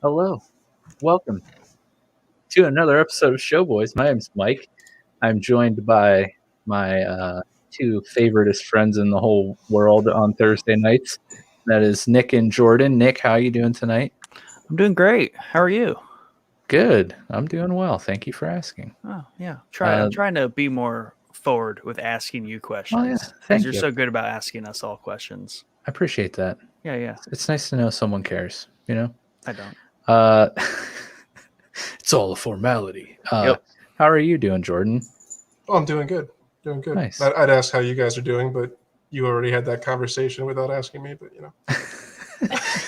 Hello, welcome to another episode of Showboys. My name's Mike. I'm joined by my two favoriteest friends in the whole world on Thursday nights. That is Nick and Jordan. Nick, how are you doing tonight? I'm doing great. How are you? Good. I'm doing well. Thank you for asking. Oh, yeah. I'm trying to be more forward with asking you questions. Oh, yeah. Because Thank you're you. so good about asking us all questions. I appreciate that. Yeah. It's nice to know someone cares, you know? I don't. It's all a formality. Yep. How are you doing, Jordan? Oh, I'm doing good. Doing good. Nice. I'd ask how you guys are doing, but you already had that conversation without asking me. But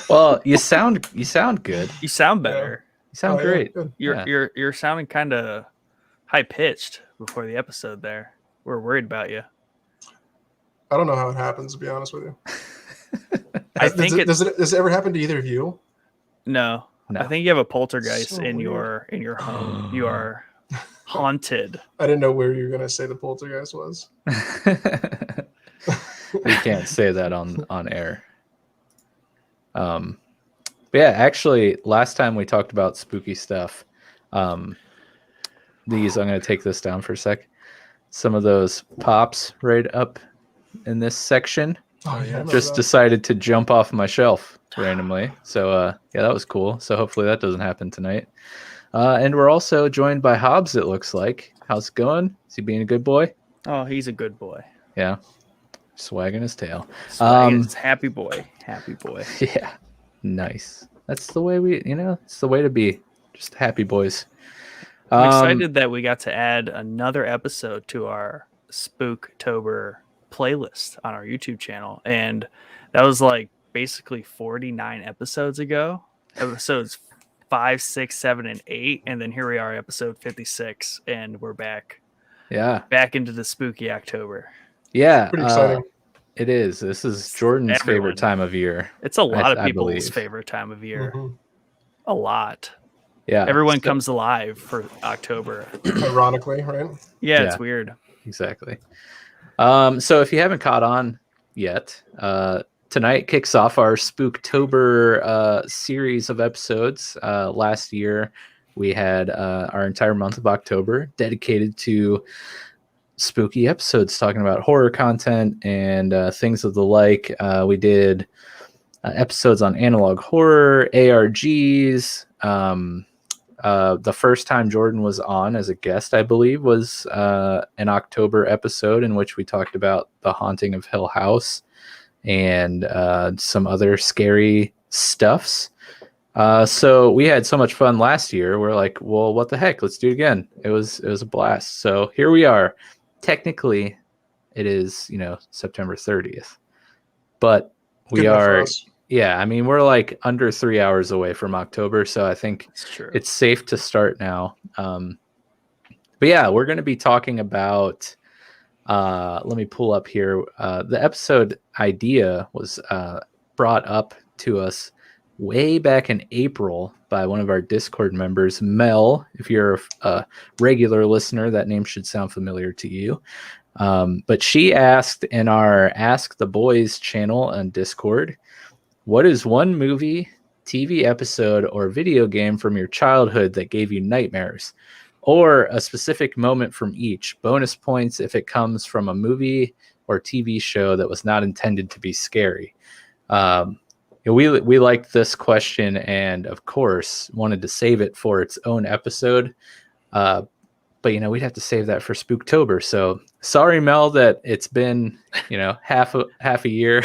Well, you sound good. You sound better. You sound great. Yeah, You're sounding kind of high pitched before the episode there. We're worried about you. I don't know how it happens, to be honest with you. Does it ever happen to either of you? No. I think you have a poltergeist in your home. You are haunted. I didn't know where you were going to say the poltergeist was. We can't say that on air. But yeah, actually, last time we talked about spooky stuff. I'm going to take this down for a sec. Some of those pops right up in this section just decided to jump off my shelf randomly. So yeah, that was cool. So hopefully that doesn't happen tonight. And we're also joined by Hobbs, it looks like. How's it going? Is he being a good boy? Oh, he's a good boy. Yeah. Swagging his tail. Happy boy. Happy boy. Yeah. Nice. That's the way it's the way to be. Just happy boys. I'm excited that we got to add another episode to our Spooktober playlist on our YouTube channel. And that was like basically 49 episodes ago. Episodes 5, 6, 7, and 8. And then here we are, episode 56. And we're back. Yeah. Back into the spooky October. Yeah. Pretty exciting. It is. This is Jordan's favorite time of year. It's a lot of people's favorite time of year. Mm-hmm. A lot. Yeah. Everyone comes alive for October. Ironically, right? Yeah, it's weird. Exactly. So if you haven't caught on yet, tonight kicks off our Spooktober series of episodes. Last year, we had our entire month of October dedicated to spooky episodes talking about horror content and things of the like. We did episodes on analog horror, ARGs. The first time Jordan was on as a guest, I believe, was an October episode in which we talked about The Haunting of Hill House and some other scary stuffs. So we had so much fun last year. We're like, well, what the heck? Let's do it again. It was a blast. So here we are. Technically, it is, September 30th. But we are... Yeah, I mean, we're like under 3 hours away from October, so I think it's safe to start now. But yeah, we're going to be talking about, let me pull up here. The episode idea was brought up to us way back in April by one of our Discord members, Mel. If you're a regular listener, that name should sound familiar to you. But she asked in our Ask the Boys channel on Discord, what is one movie, TV episode, or video game from your childhood that gave you nightmares? Or a specific moment from each. Bonus points if it comes from a movie or TV show that was not intended to be scary. We liked this question and, of course, wanted to save it for its own episode. But, we'd have to save that for Spooktober. So sorry, Mel, that it's been, half a year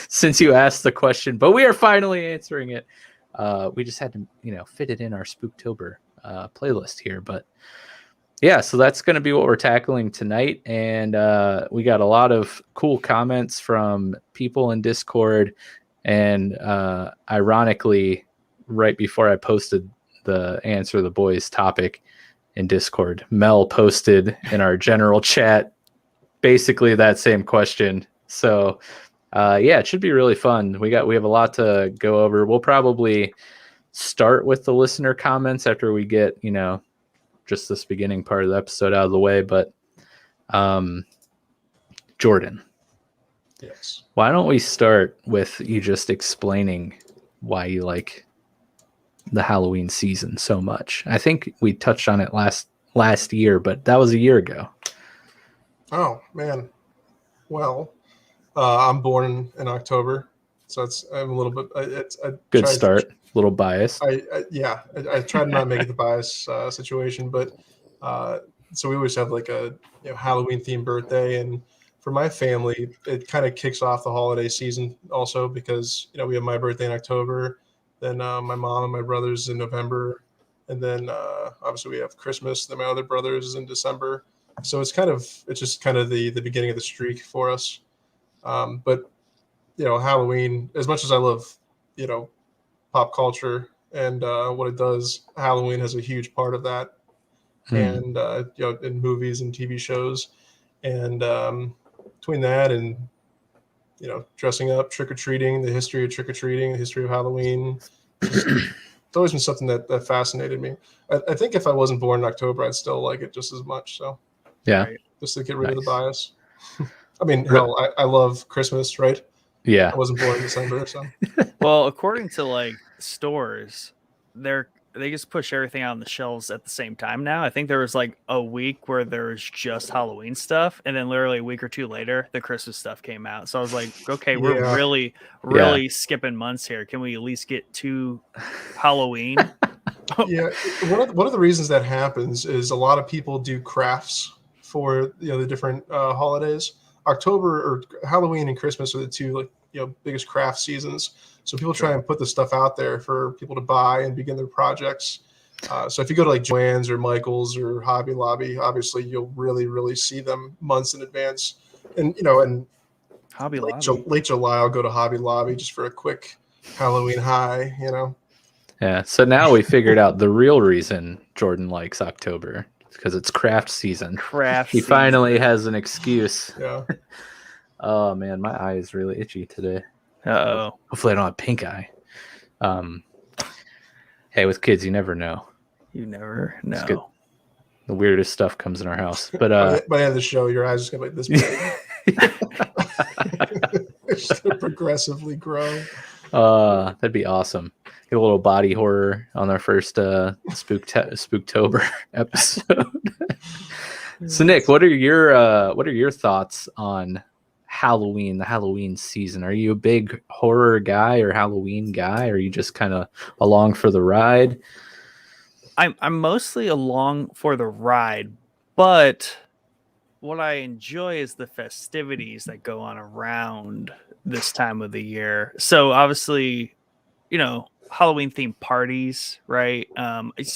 since you asked the question, but we are finally answering it. We just had to, fit it in our Spooktober playlist here. But yeah, so that's going to be what we're tackling tonight. And we got a lot of cool comments from people in Discord. And ironically, right before I posted the Answer the Boys topic in Discord, Mel posted in our general chat basically that same question. So yeah, it should be really fun. We have a lot to go over. We'll probably start with the listener comments after we get, just this beginning part of the episode out of the way. But Jordan. Yes. Why don't we start with you just explaining why you like the Halloween season so much. I think we touched on it last year, but that was a year ago. Oh man, well, I'm born in October, so I'm a little bit. Good start. A little biased. I try to not make it the bias situation, but so we always have like a Halloween themed birthday, and for my family, it kind of kicks off the holiday season also because we have my birthday in October, then my mom and my brothers in November, and then obviously we have Christmas. Then my other brothers is in December, so it's just kind of the beginning of the streak for us. But Halloween, as much as I love pop culture and what it does, Halloween has a huge part of that, and in movies and TV shows, and between that and dressing up, trick-or-treating, the history of trick-or-treating, the history of Halloween, it's always been something that fascinated me. I think if I wasn't born in October, I'd still like it just as much. So yeah, just to get rid of the bias. I mean, hell, I love Christmas, right? Yeah, I wasn't born in December, so. Well, according to like stores, they just push everything out on the shelves at the same time now. I think there was like a week where there was just Halloween stuff, and then literally a week or two later, the Christmas stuff came out. So I was like, okay, we're really skipping months here. Can we at least get to Halloween? Yeah, one of the reasons that happens is a lot of people do crafts for the different holidays. October or Halloween and Christmas are the two biggest craft seasons. So people try and put the stuff out there for people to buy and begin their projects. So if you go to like Joann's or Michael's or Hobby Lobby, obviously you'll really, really see them months in advance. And and Hobby late July, I'll go to Hobby Lobby just for a quick Halloween high. Yeah. So now we figured out the real reason Jordan likes October. Because it's craft season. He finally has an excuse. Yeah. Oh man, my eye is really itchy today. Uh-oh. Hopefully I don't have pink eye. Hey, with kids, you never know. You never know. The weirdest stuff comes in our house. But by the end of the show, your eyes just gonna be like this big. It's just gonna progressively grow. That'd be awesome. Get a little body horror on our first Spooktober episode. So Nick, what are your thoughts on Halloween, the Halloween season? Are you a big horror guy or Halloween guy? Or are you just kind of along for the ride? I'm mostly along for the ride, but what I enjoy is the festivities that go on around this time of the year. So obviously, Halloween themed parties, right?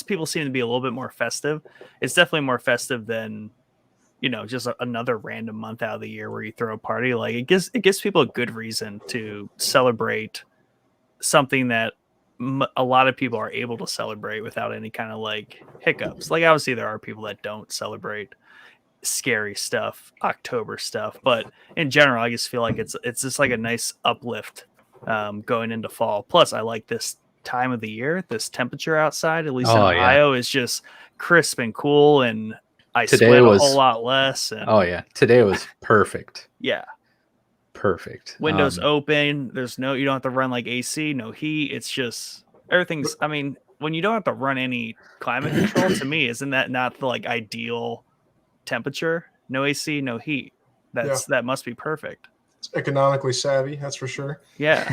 People seem to be a little bit more festive. It's definitely more festive than, just another random month out of the year where you throw a party. Like it gives people a good reason to celebrate something that a lot of people are able to celebrate without any kind of like hiccups. Like obviously there are people that don't celebrate scary stuff, October stuff, but in general, I just feel like it's just like a nice uplift going into fall. Plus, I like this time of the year. This temperature outside, at least in Ohio, is just crisp and cool, and I sweat a whole lot less. And, today was perfect. Yeah, perfect. Windows open. You don't have to run like AC, no heat. It's just everything's. I mean, when you don't have to run any climate control, to me, isn't that not the like ideal temperature? No AC, no heat. That must be perfect. It's economically savvy, that's for sure. Yeah.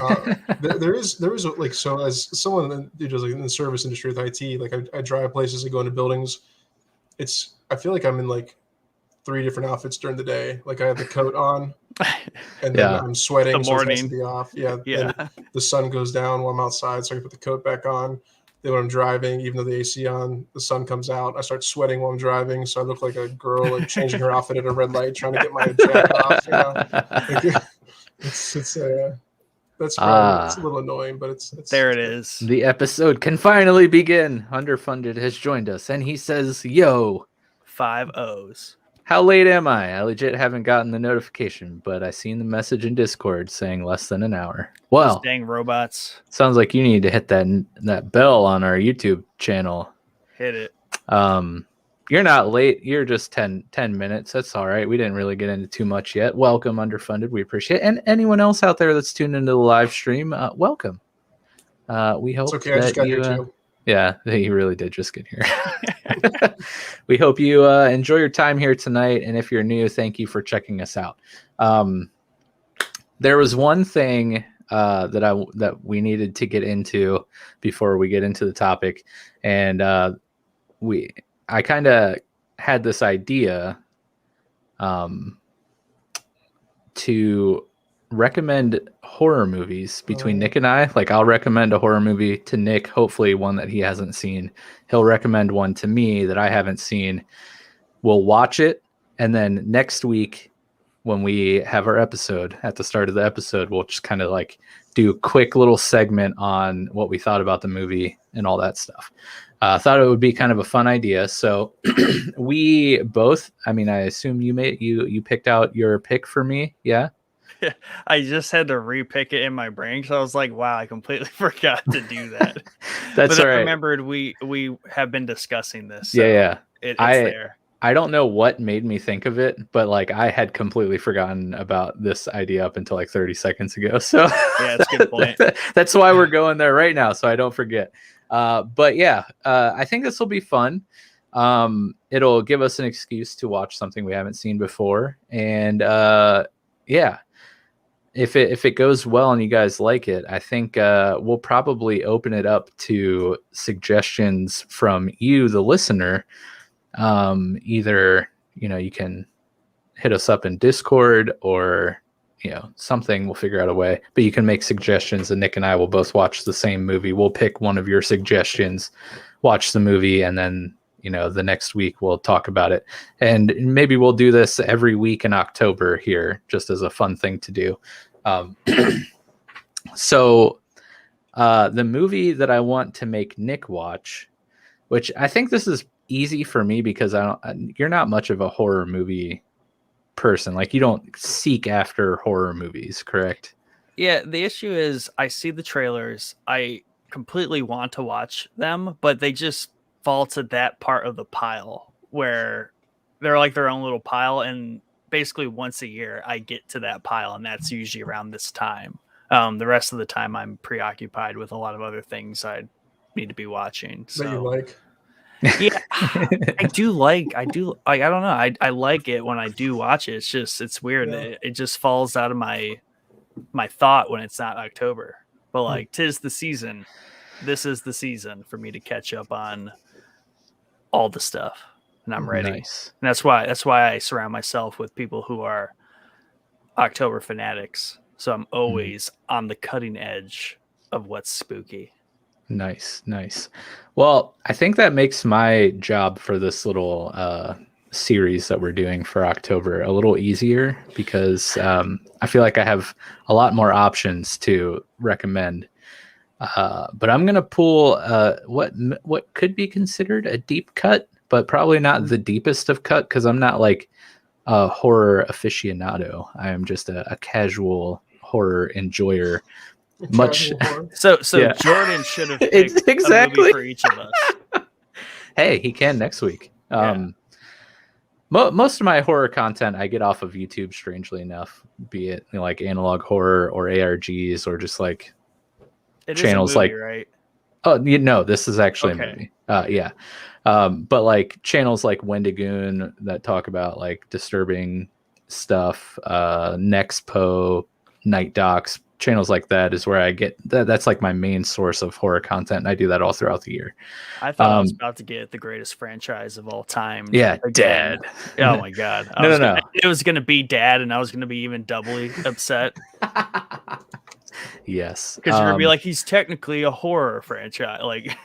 there is like, so as someone who does like in the service industry with IT, like I drive places, I go into buildings. I feel like I'm in like 3 different outfits during the day. Like I have the coat on, and then I'm sweating. The morning. So it has to be off. Yeah. Yeah. The sun goes down while I'm outside, so I can put the coat back on. Then when I'm driving, even though the AC on, the sun comes out. I start sweating while I'm driving, so I look like a girl like changing her outfit at a red light, trying to get my jacket off. It's a little annoying, but it's there. It is. The episode can finally begin. Underfunded has joined us, and he says, "Yo, 5 O's. How late am I? I legit haven't gotten the notification, but I seen the message in Discord saying less than an hour. Well, those dang robots. Sounds like you need to hit that bell on our YouTube channel. Hit it. You're not late. You're just 10 minutes. That's all right. We didn't really get into too much yet. Welcome, Underfunded. We appreciate it. And anyone else out there that's tuned into the live stream, welcome. We hope it's okay. I just got here too. Yeah, he really did just get here. We hope you enjoy your time here tonight. And if you're new, thank you for checking us out. There was one thing that we needed to get into before we get into the topic. And I kind of had this idea to recommend horror movies between Nick and I. Like, I'll recommend a horror movie to Nick, hopefully one that he hasn't seen. He'll recommend one to me that I haven't seen. We'll watch it, and then next week when we have our episode, at the start of the episode, we'll just kind of like do a quick little segment on what we thought about the movie and all that stuff. Thought it would be kind of a fun idea. So we both, I mean, I assume you picked out your pick for me. Yeah. I just had to repick it in my brain. So I was like, wow, I completely forgot to do that. That's but all right. I remembered we have been discussing this. So yeah. It's there. I don't know what made me think of it, but like I had completely forgotten about this idea up until like 30 seconds ago. So yeah, that's a good point. That's why we're going there right now, so I don't forget. But yeah, I think this will be fun. It'll give us an excuse to watch something we haven't seen before. And yeah, if it goes well and you guys like it, I think we'll probably open it up to suggestions from you, the listener. Either, you can hit us up in Discord or, something. We'll figure out a way, but you can make suggestions and Nick and I will both watch the same movie. We'll pick one of your suggestions, watch the movie, and then, the next week we'll talk about it. And maybe we'll do this every week in October here, just as a fun thing to do. So the movie that I want to make Nick watch, which I think this is easy for me because you're not much of a horror movie person. Like, you don't seek after horror movies, correct? Yeah, the issue is I see the trailers, I completely want to watch them, but they just fall to that part of the pile where they're like their own little pile, and basically once a year I get to that pile, and that's usually around this time. The rest of the time I'm preoccupied with a lot of other things I need to be watching. So that you like. Yeah, I don't know. I like it when I do watch it. It's weird. Yeah. It just falls out of my thought when it's not October. But like, 'tis the season. This is the season for me to catch up on all the stuff, and I'm ready. Nice. And that's why I surround myself with people who are October fanatics. So I'm always on the cutting edge of what's spooky. Nice. Well, I think that makes my job for this little series that we're doing for October a little easier because I feel like I have a lot more options to recommend. But I'm gonna pull what could be considered a deep cut, but probably not the deepest of cut because I'm not like a horror aficionado. I am just a casual horror enjoyer. So yeah. Jordan should have picked exactly a movie for each of us. Hey, he can next week. Most of my horror content I get off of YouTube, strangely enough, be it like analog horror or ARGs or just like channels movie, like right? Oh, this is actually a movie. Yeah. But like channels like Wendigoon that talk about like disturbing stuff, Nexpo, Night Docs, channels like that is where I get that's like my main source of horror content, and I do that all throughout the year. I thought I was about to get the greatest franchise of all time. Yeah, Dad. Oh my god. No. It was gonna be Dad, and I was gonna be even doubly upset. Yes, because you're gonna be like, he's technically a horror franchise. Like,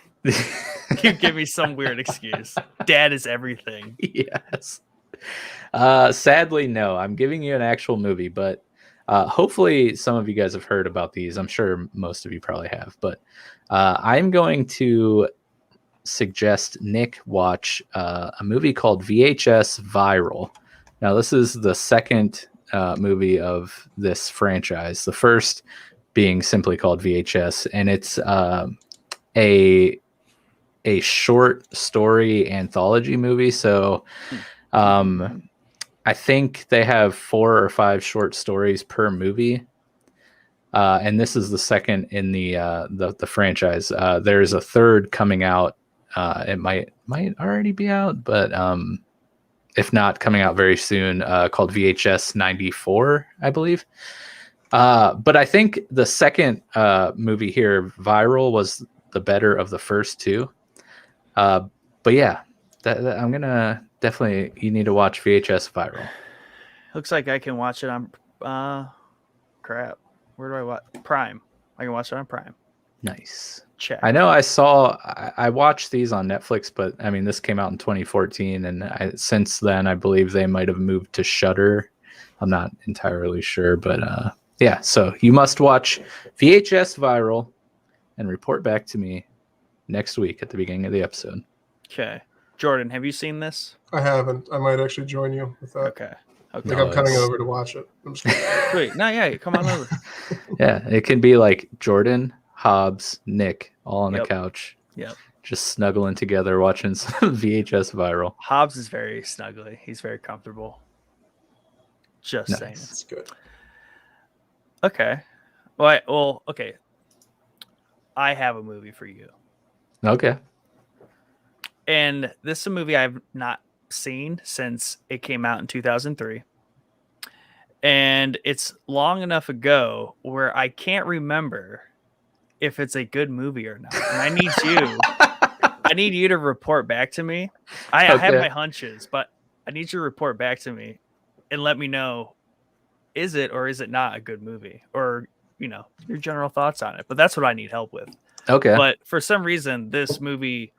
you give me some weird excuse. Dad is everything. Yes. Sadly, no. I'm giving you an actual movie, but hopefully some of you guys have heard about these. I'm sure most of you probably have, but I'm going to suggest Nick watch a movie called VHS Viral. Now, this is the second movie of this franchise. The first being simply called VHS, and it's a short story anthology movie. So I think they have 4 or 5 short stories per movie. And this is the second in the franchise. There's a third coming out. It might already be out, but if not, coming out very soon, called VHS 94, I believe. But I think the second movie here, Viral, was the better of the first two. But yeah, I'm gonna definitely. You need to watch VHS Viral. Looks like I can watch it on. Crap. Where do I watch? Prime. I can watch it on Prime. Nice. Check. I know I watched these on Netflix, but I mean, this came out in 2014, and since then, I believe they might have moved to Shudder. I'm not entirely sure, but yeah. So you must watch VHS Viral and report back to me next week at the beginning of the episode. Okay. Jordan, have you seen this? I haven't. I might actually join you with that. Okay. Like I'm coming over to watch it. I'm just Wait, no, yeah, come on over. Yeah, it can be like Jordan, Hobbs, Nick, all on the couch. Yep. Just snuggling together, watching some VHS Viral. Hobbs is very snuggly. He's very comfortable. Just saying. It's good. Okay. Well, okay. I have a movie for you. Okay. And this is a movie I've not seen since it came out in 2003. And it's long enough ago where I can't remember if it's a good movie or not. And I need you to report back to me. I have my hunches, but I need you to report back to me and let me know, is it or is it not a good movie? Or, your general thoughts on it. But that's what I need help with. Okay. But for some reason, this movie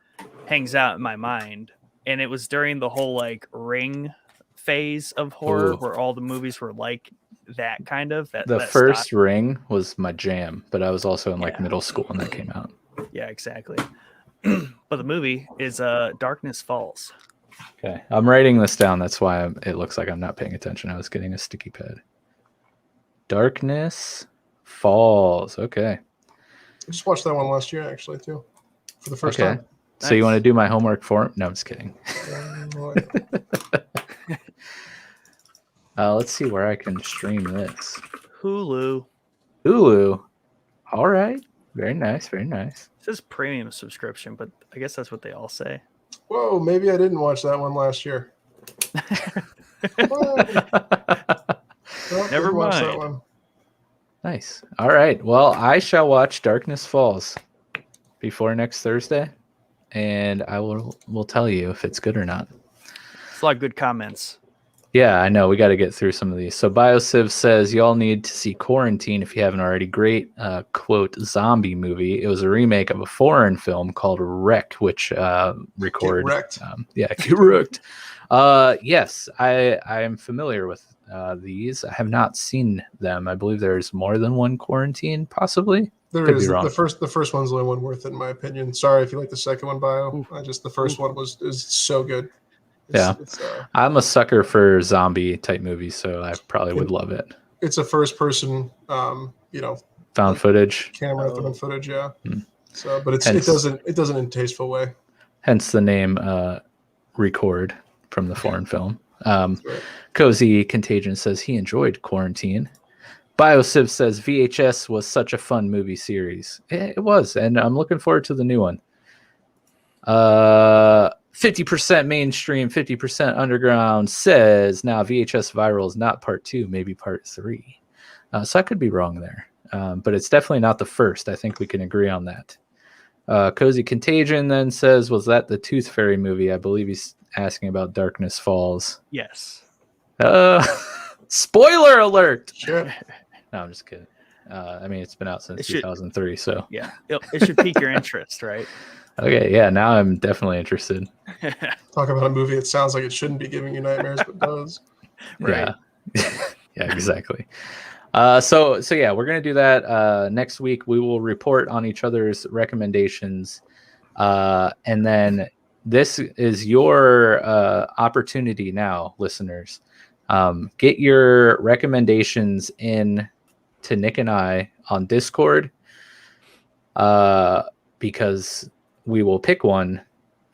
hangs out in my mind. And it was during the whole Ring phase of horror where all the movies were like that kind of. The first Ring was my jam, but I was also in middle school when that came out. Yeah, exactly. But the movie is Darkness Falls. Okay. I'm writing this down. That's why it looks like I'm not paying attention. I was getting a sticky pad. Darkness Falls. Okay. I just watched that one last year, actually, too, for the first time. So you want to do my homework for him? No, I'm just kidding. Let's see where I can stream this. Hulu. All right. Very nice. Very nice. It says premium subscription, but I guess that's what they all say. Whoa, maybe I didn't watch that one last year. Never mind. That one. Nice. All right. Well, I shall watch Darkness Falls before next Thursday, and I will tell you if it's good or not. It's a lot of good comments. Yeah, I know. We got to get through some of these. So BioCiv says, y'all need to see Quarantine if you haven't already. Great, quote, zombie movie. It was a remake of a foreign film called Wreck, which recorded. Get wrecked. Get wrecked. Yes, I am familiar with these. I have not seen them. I believe there's more than one Quarantine, possibly. There is. The first one's the only one worth it, in my opinion. Sorry if you like the second one, Bio. The first one is so good. I'm a sucker for zombie type movies, so I probably would love it. It's a first person, found footage, camera found footage, yeah. So, but it doesn't in a tasteful way. Hence the name Record from the foreign film. Cozy Contagion says he enjoyed Quarantine. BioCiv says VHS was such a fun movie series. It was, and I'm looking forward to the new one. 50% mainstream, 50% underground says now VHS Viral is not part 2, maybe part 3. So I could be wrong there, but it's definitely not the first. I think we can agree on that. Cozy Contagion then says, was that the Tooth Fairy movie? I believe he's asking about Darkness Falls. Yes. Spoiler alert! Sure. No, I'm just kidding. I mean, it's been out since 2003, so yeah, it should pique your interest, right? Okay, yeah, now I'm definitely interested. Talk about a movie that sounds like it shouldn't be giving you nightmares, but does. Right. Yeah. Yeah, exactly. So yeah, we're gonna do that. Next week we will report on each other's recommendations. And then this is your opportunity now, listeners. Get your recommendations in to Nick and I on Discord, because we will pick one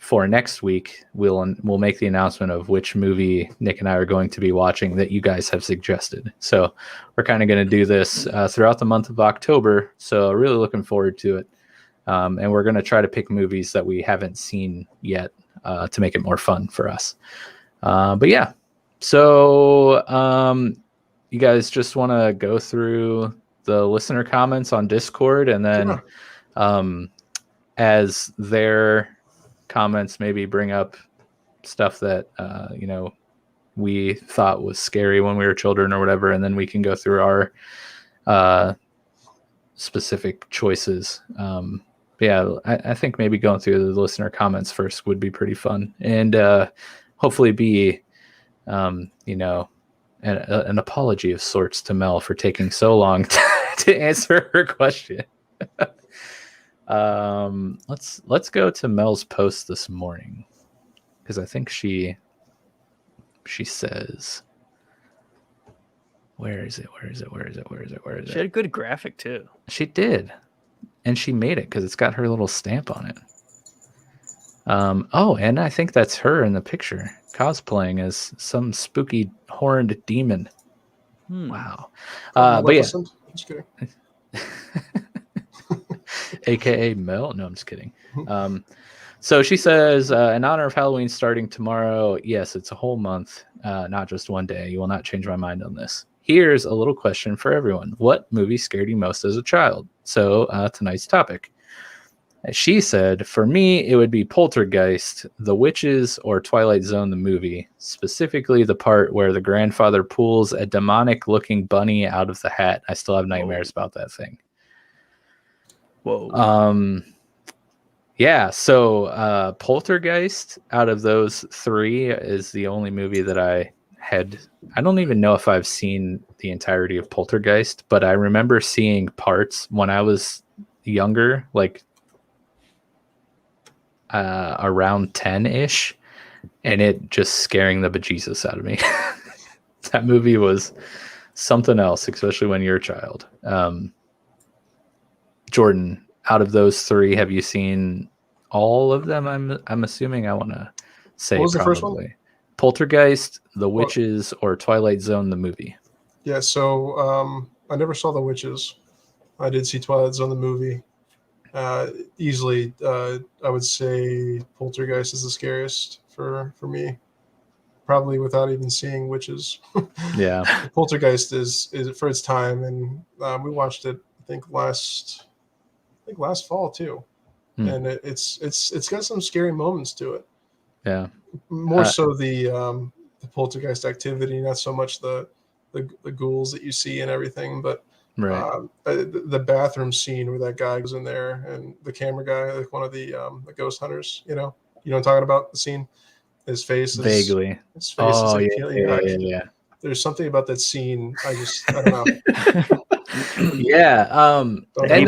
for next week, we'll make the announcement of which movie Nick and I are going to be watching that you guys have suggested. So we're kind of going to do this throughout the month of October. So really looking forward to it. And we're going to try to pick movies that we haven't seen yet to make it more fun for us. But yeah, so you guys just want to go through the listener comments on Discord, and then as their comments maybe bring up stuff that we thought was scary when we were children or whatever, and then we can go through our specific choices. Yeah, I think maybe going through the listener comments first would be pretty fun, and hopefully be an apology of sorts to Mel for taking so long to answer her question. Let's go to Mel's post this morning, because I think she says, where is it? She had a good graphic too. She did, and she made it because it's got her little stamp on it. And I think that's her in the picture cosplaying as some spooky horned demon. Wow. But yeah. Just kidding. AKA Mel. No, I'm just kidding. So she says, in honor of Halloween starting tomorrow, yes, it's a whole month, not just one day. You will not change my mind on this. Here's a little question for everyone. What movie scared you most as a child? So tonight's topic. She said, for me, it would be Poltergeist, The Witches, or Twilight Zone the movie, specifically the part where the grandfather pulls a demonic-looking bunny out of the hat. I still have nightmares about that thing. Whoa. Yeah, so Poltergeist, out of those three, is the only movie that I don't even know if I've seen the entirety of Poltergeist, but I remember seeing parts when I was younger, like around 10-ish, and it just scaring the bejesus out of me. That movie was something else, especially when you're a child. Jordan, out of those three, have you seen all of them? I'm assuming. I want to say, what was probably the first one? Poltergeist, The Witches, or Twilight Zone the movie. Yeah, so I never saw The Witches. I did see Twilight Zone the movie. Easily, I would say Poltergeist is the scariest for me, probably without even seeing Witches. Yeah, Poltergeist is for its time, and we watched it I think last fall too, and it's got some scary moments to it. Yeah, more so the Poltergeist activity, not so much the ghouls that you see and everything, but right. The bathroom scene where that guy goes in there and the camera guy, like one of the ghost hunters, you know what I'm talking about, the scene. His face Vaguely. His face is like yeah. There's something about that scene. I don't know. Yeah. And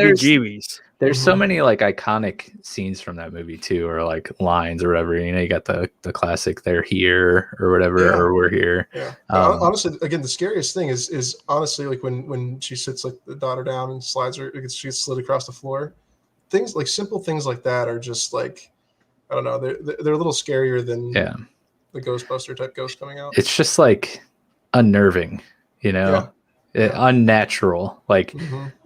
there's so many like iconic scenes from that movie too, or like lines or whatever. You got the classic "they're here" or whatever, or "we're here." Yeah. Honestly, again, the scariest thing is honestly like when she sits like the daughter down and slides her, she gets slid across the floor. Things like simple things like that are just like, I don't know. They're a little scarier than the Ghostbuster type ghost coming out. It's just like unnerving, unnatural, like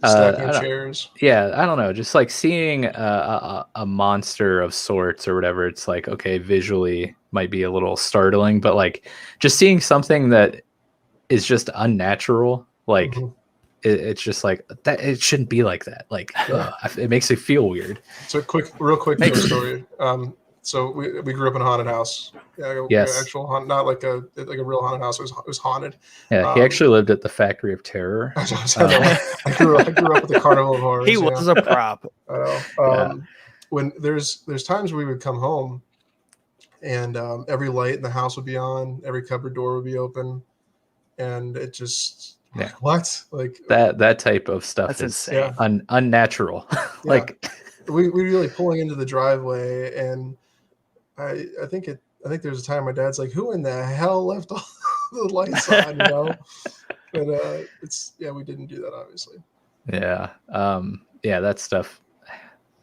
stacking chairs. Yeah, I don't know, just like seeing a monster of sorts or whatever. It's like, okay, visually might be a little startling, but like just seeing something that is just unnatural, like it's just like that. It shouldn't be like that. Like it makes it feel weird. So real quick story. So we grew up in a haunted house. Yeah, yes. Actual not like a real haunted house. It was haunted. Yeah, he actually lived at the Factory of Terror. I grew up at the Carnival of Horrors. He was a prop. I know. When there's times we would come home, and every light in the house would be on, every cupboard door would be open, and it just what, like that type of stuff. That's is insane. Unnatural. Like we'd be like pulling into the driveway, and I think there was a time my dad's like, who in the hell left all the lights on, But we didn't do that, obviously. Yeah. That stuff,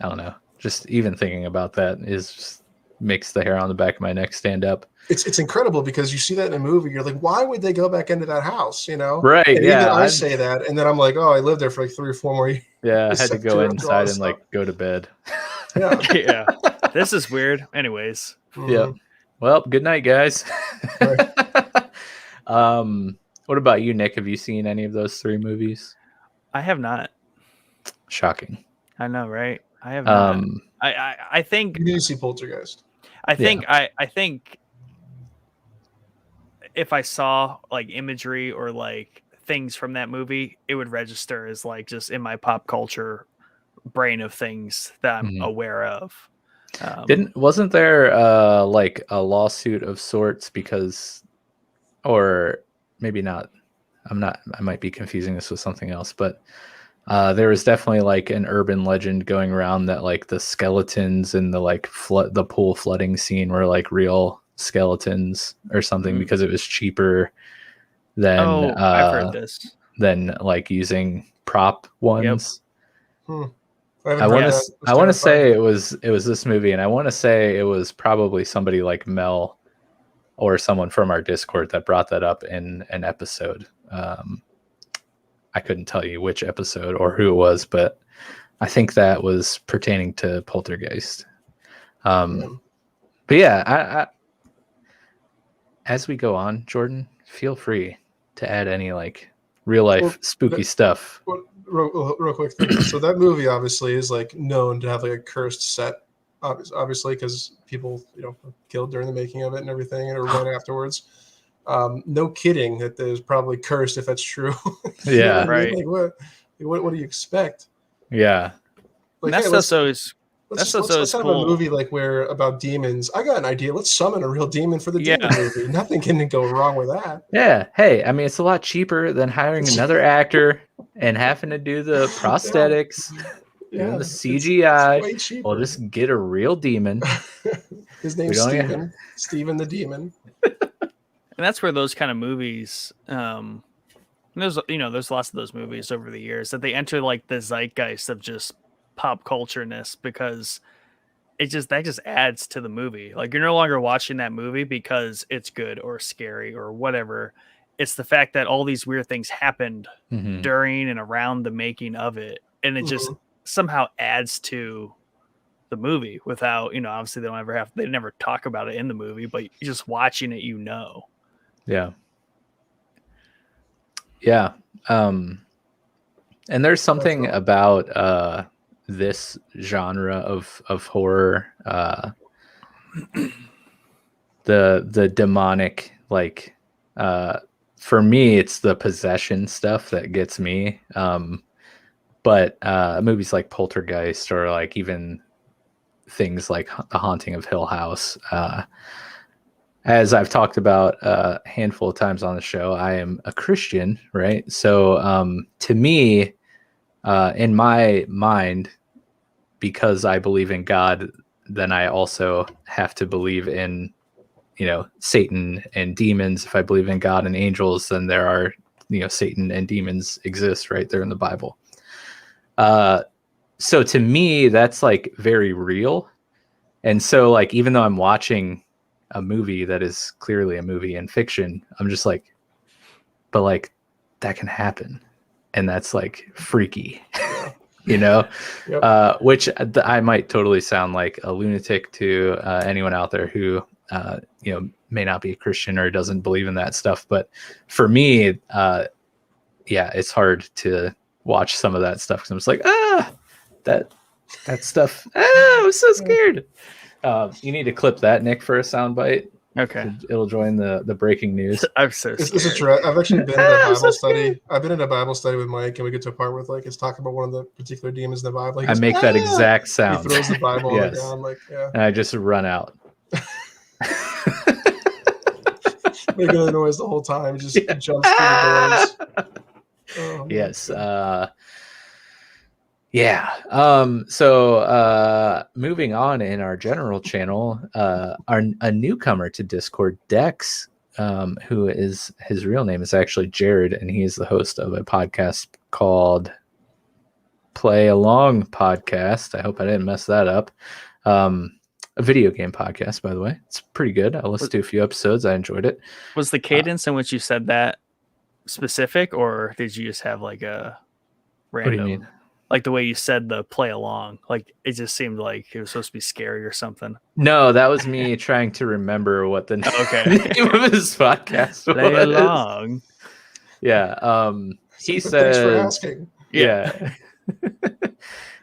I don't know. Just even thinking about that is just makes the hair on the back of my neck stand up. It's incredible because you see that in a movie, you're like, why would they go back into that house? Right? And yeah, even I say that, and then I'm like, oh, I lived there for like 3 or 4 more years. Yeah, I had to go inside and like go to bed. Yeah, yeah. This is weird. Anyways. Yeah. Well, good night, guys. Right. What about you, Nick? Have you seen any of those 3 movies? I have not. Shocking. I know, right? I have not. I think you need to see Poltergeist. I think if I saw like imagery or like things from that movie, it would register as like just in my pop culture brain of things that I'm aware of. Wasn't there like a lawsuit of sorts because, or maybe not, I might be confusing this with something else, but there was definitely like an urban legend going around that like the skeletons in the like the pool flooding scene were like real skeletons or something because it was cheaper than I've heard this. than like using prop ones. Yep. I want to say it was this movie, and I want to say it was probably somebody like Mel or someone from our Discord that brought that up in an episode. I couldn't tell you which episode or who it was, but I think that was pertaining to Poltergeist. But yeah, I as we go on, Jordan, feel free to add any like real life spooky stuff. Real quick thing. So that movie obviously is like known to have like a cursed set, obviously because people killed during the making of it and everything, or right afterwards. No kidding that there's probably cursed if that's true. Yeah, right. Like what do you expect? Yeah, like that's always. Let's have a movie like where about demons. I got an idea. Let's summon a real demon for the demon movie. Nothing can go wrong with that. Yeah. Hey, I mean, it's a lot cheaper than hiring another actor and having to do the prosthetics, doing the CGI. It's way cheaper. We'll just get a real demon. His name's Steven. Steven the Demon. And that's where those kind of movies, there's lots of those movies over the years that they enter like the zeitgeist of just pop culture-ness because that just adds to the movie. Like you're no longer watching that movie because it's good or scary or whatever. It's the fact that all these weird things happened during and around the making of it, and it just somehow adds to the movie without obviously they never talk about it in the movie, but you're just watching it. Yeah. And there's something about this genre of horror, the demonic, like for me it's the possession stuff that gets me, but movies like Poltergeist or like even things like The Haunting of Hill House, as I've talked about a handful of times on the show, I am a Christian, right? So to me, in my mind, because I believe in God, then I also have to believe in, Satan and demons. If I believe in God and angels, then there are, Satan and demons exist right there in the Bible. So to me, that's like very real. And so like, even though I'm watching a movie that is clearly a movie in fiction, I'm just like, but like that can happen. And that's like freaky. Yep. Which I might totally sound like a lunatic to anyone out there who, may not be a Christian or doesn't believe in that stuff. But for me, it's hard to watch some of that stuff because I'm just like, that stuff. I'm so scared. You need to clip that, Nick, for a soundbite. Okay. It'll join the breaking news. I'm so scared. This is true. I've actually been in a Bible study. I've been in a Bible study with Mike, and we get to a part where like it's talking about one of the particular demons in the Bible. I make that exact sound. He throws the Bible on the ground, and I just run out. Making the noise the whole time. He just jumps through the doors. Oh, yes. So moving on in our general channel, a newcomer to Discord, Dex, who is his real name is actually Jared, and he is the host of a podcast called Play Along Podcast. I hope I didn't mess that up. a video game podcast, by the way. It's pretty good. I listened to a few episodes. I enjoyed it. Was the cadence in which you said that specific, or did you just have like a random? What do you mean? Like the way you said the play along, like it just seemed like it was supposed to be scary or something. No, that was me trying to remember what the name of his podcast was. Play along. Yeah. He says, thanks for asking. Yeah.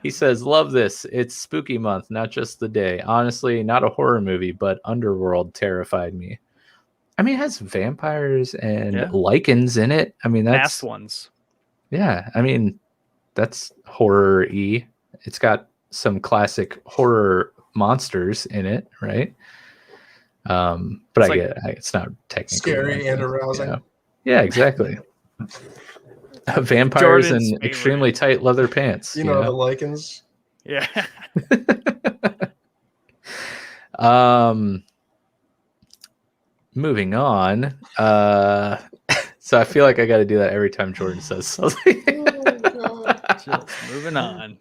He says, love this. It's spooky month, not just the day. Honestly, not a horror movie, but Underworld terrified me. I mean, it has vampires and lichens in it. I mean, that's masked ones. Yeah. I mean, that's horror-y. It's got some classic horror monsters in it, right? But it's it's not technically scary and arousing. Yeah, exactly. Vampires in extremely tight leather pants. You know the lichens. Yeah. Moving on. So I feel like I got to do that every time Jordan says something. Moving on.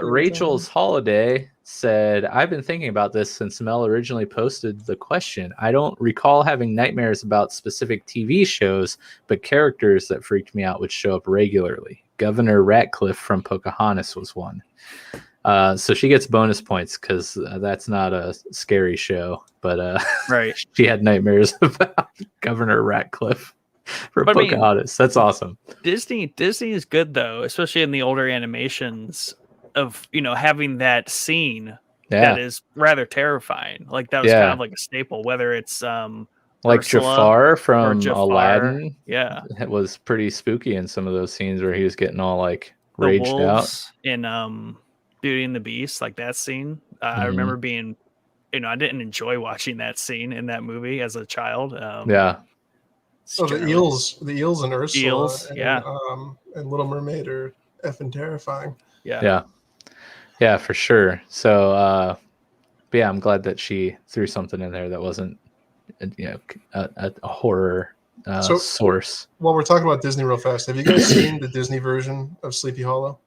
Rachel's Holiday said, I've been thinking about this since Mel originally posted the question. I don't recall having nightmares about specific TV shows, but characters that freaked me out would show up regularly. Governor Ratcliffe from Pocahontas was one. So she gets bonus points because that's not a scary show, but right. She had nightmares about Governor Ratcliffe. For Pocahontas. That's awesome. Disney is good though, especially in the older animations of having that scene that is rather terrifying. Like that was kind of like a staple, whether it's like Ursula Jafar from Jafar. Aladdin. Yeah. It was pretty spooky in some of those scenes where he was getting all like the raged wolves out. In Beauty and the Beast, like that scene. I remember being I didn't enjoy watching that scene in that movie as a child. So the eels and Ursula and Little Mermaid are effing terrifying. Yeah, for sure. So but yeah, I'm glad that she threw something in there that wasn't a horror source. While we're talking about Disney real fast, have you guys seen the Disney version of Sleepy Hollow?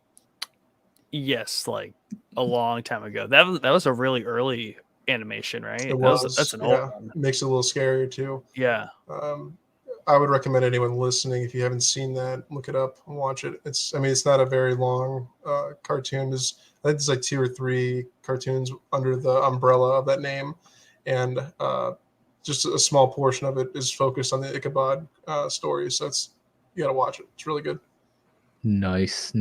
Yes, like a long time ago. That was a really early animation, right? It was. That's an old one. Makes it a little scarier too. Yeah. I would recommend anyone listening, if you haven't seen that, look it up and watch it. It's not a very long cartoon. I think there's like 2 or 3 cartoons under the umbrella of that name, and just a small portion of it is focused on the Ichabod story. So you got to watch it. It's really good. Nice.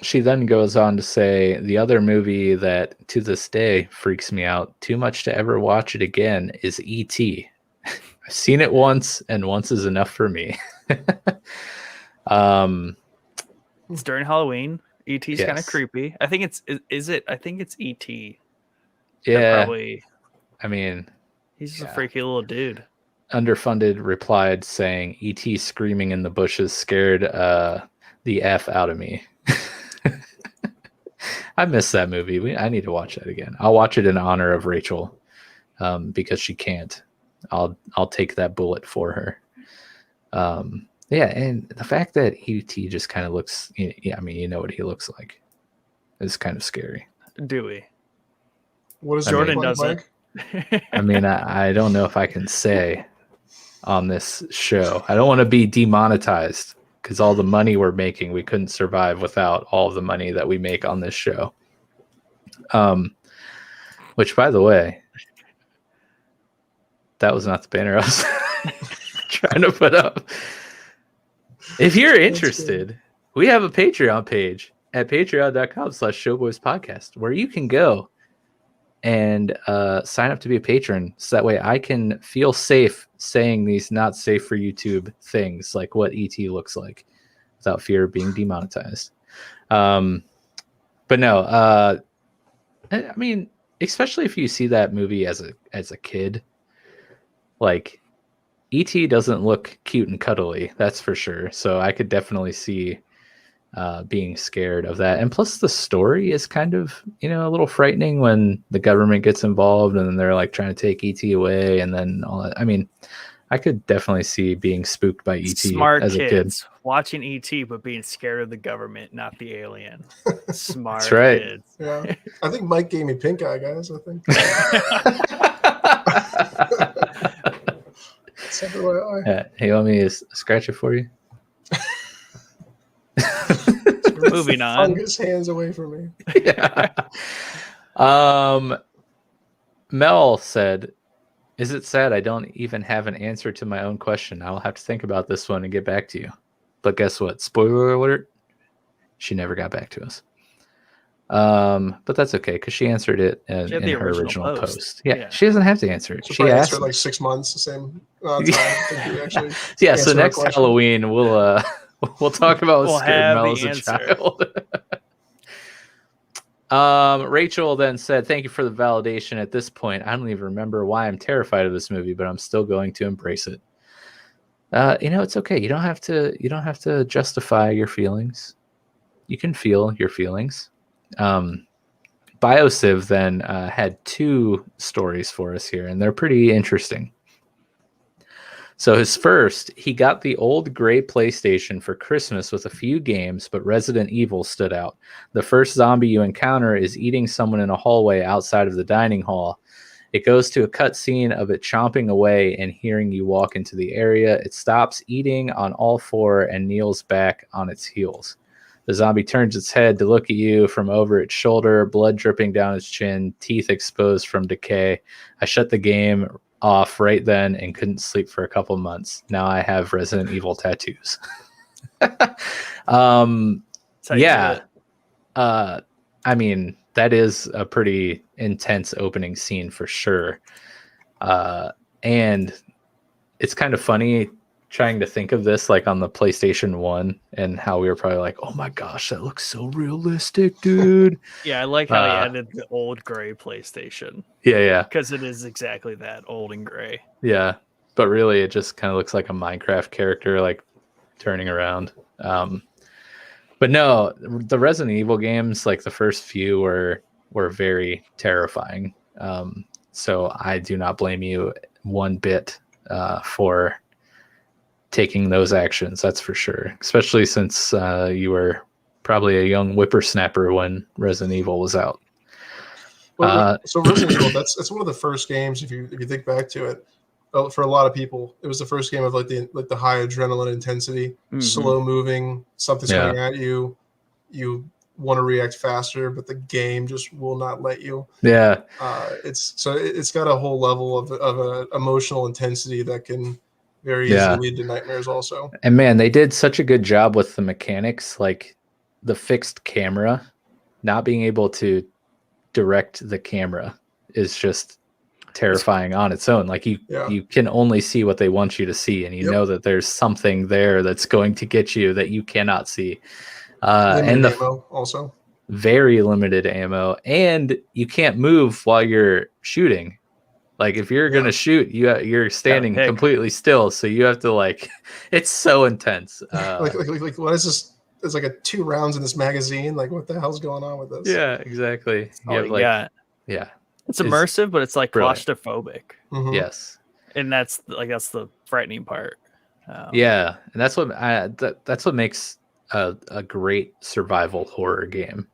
She then goes on to say, the other movie that to this day freaks me out too much to ever watch it again is E.T. I've seen it once, and once is enough for me. It's during Halloween. E.T.'s kind of creepy. I think it's I think it's E.T. Yeah. Probably. I mean, he's just a freaky little dude. Underfunded replied saying, E.T. screaming in the bushes scared the F out of me. I miss that movie. I need to watch that again. I'll watch it in honor of Rachel because she can't. I'll take that bullet for her. Yeah, and the fact that E.T. just kind of looks, I mean, you know what he looks like. It's kind of scary. Do we? What is Jordan doesn't? I mean, I don't know if I can say on this show. I don't want to be demonetized because all the money we're making, we couldn't survive without all the money that we make on this show. Which, by the way, that was not the banner I was trying to put up. If you're interested, we have a Patreon page at patreon.com/showboyspodcast where you can go and sign up to be a patron, so that way I can feel safe saying these not safe for YouTube things like what ET looks like without fear of being demonetized. But no, I mean, especially if you see that movie as a kid, like ET doesn't look cute and cuddly, that's for sure. So I could definitely see being scared of that. And plus the story is kind of, a little frightening when the government gets involved and then they're like trying to take ET away and then all that. I mean, I could definitely see being spooked by ET Smart as a kid. kids watching ET but being scared of the government, not the alien. Smart That's right. kids. Yeah, I think Mike gave me pink eye, guys. I think. Hey, you want me to scratch it for you? Moving on. Fungus hands away from me. Yeah. Mel said, "Is it sad I don't even have an answer to my own question? I will have to think about this one and get back to you." But guess what? Spoiler alert. She never got back to us. But that's okay because she answered it in her original post. Yeah, she doesn't have to answer it. She asked like 6 months, the same time. Actually yeah. So next Halloween we'll talk about what scared Mel as a child. Rachel then said, "Thank you for the validation. At this point, I don't even remember why I'm terrified of this movie, but I'm still going to embrace it." It's okay. You don't have to justify your feelings. You can feel your feelings. Biosiv then had 2 stories for us here, and they're pretty interesting. So his first, he got the old gray PlayStation for Christmas with a few games, but Resident Evil stood out. The first zombie you encounter is eating someone in a hallway outside of the dining hall. It goes to a cutscene of it chomping away and hearing you walk into the area. It stops eating on all 4 and kneels back on its heels. The zombie turns its head to look at you from over its shoulder, blood dripping down its chin, teeth exposed from decay. I shut the game off right then and couldn't sleep for a couple months. Now I have Resident Evil tattoos. Yeah. I mean, that is a pretty intense opening scene for sure. And it's kind of funny trying to think of this like on the PlayStation 1 and how we were probably like, oh my gosh, that looks so realistic, dude. Yeah, I like how he added the old gray PlayStation. Yeah. Because it is exactly that, old and gray. Yeah, but really it just kind of looks like a Minecraft character like turning around. But no, the Resident Evil games, like the first few were very terrifying. So I do not blame you one bit for taking those actions, that's for sure. Especially since you were probably a young whippersnapper when Resident Evil was out. So Resident Evil, that's one of the first games. If you think back to it, for a lot of people, it was the first game of like the high adrenaline intensity, slow moving, something's coming at you, you want to react faster, but the game just will not let you. Yeah, it's got a whole level of emotional intensity that can very easily lead to nightmares also. And man, they did such a good job with the mechanics, like the fixed camera, not being able to direct the camera is just terrifying on its own. Like you can only see what they want you to see, and you know that there's something there that's going to get you that you cannot see. And the ammo also very limited ammo, and you can't move while you're shooting. Like if you're gonna shoot, you're standing completely still, so you have to like. It's so intense. Like what is this? There's like 2 rounds in this magazine. Like what the hell's going on with this? Yeah, exactly. Yeah, it's immersive, but it's like claustrophobic. Mm-hmm. Yes, and that's the frightening part. Yeah, and that's what makes a great survival horror game.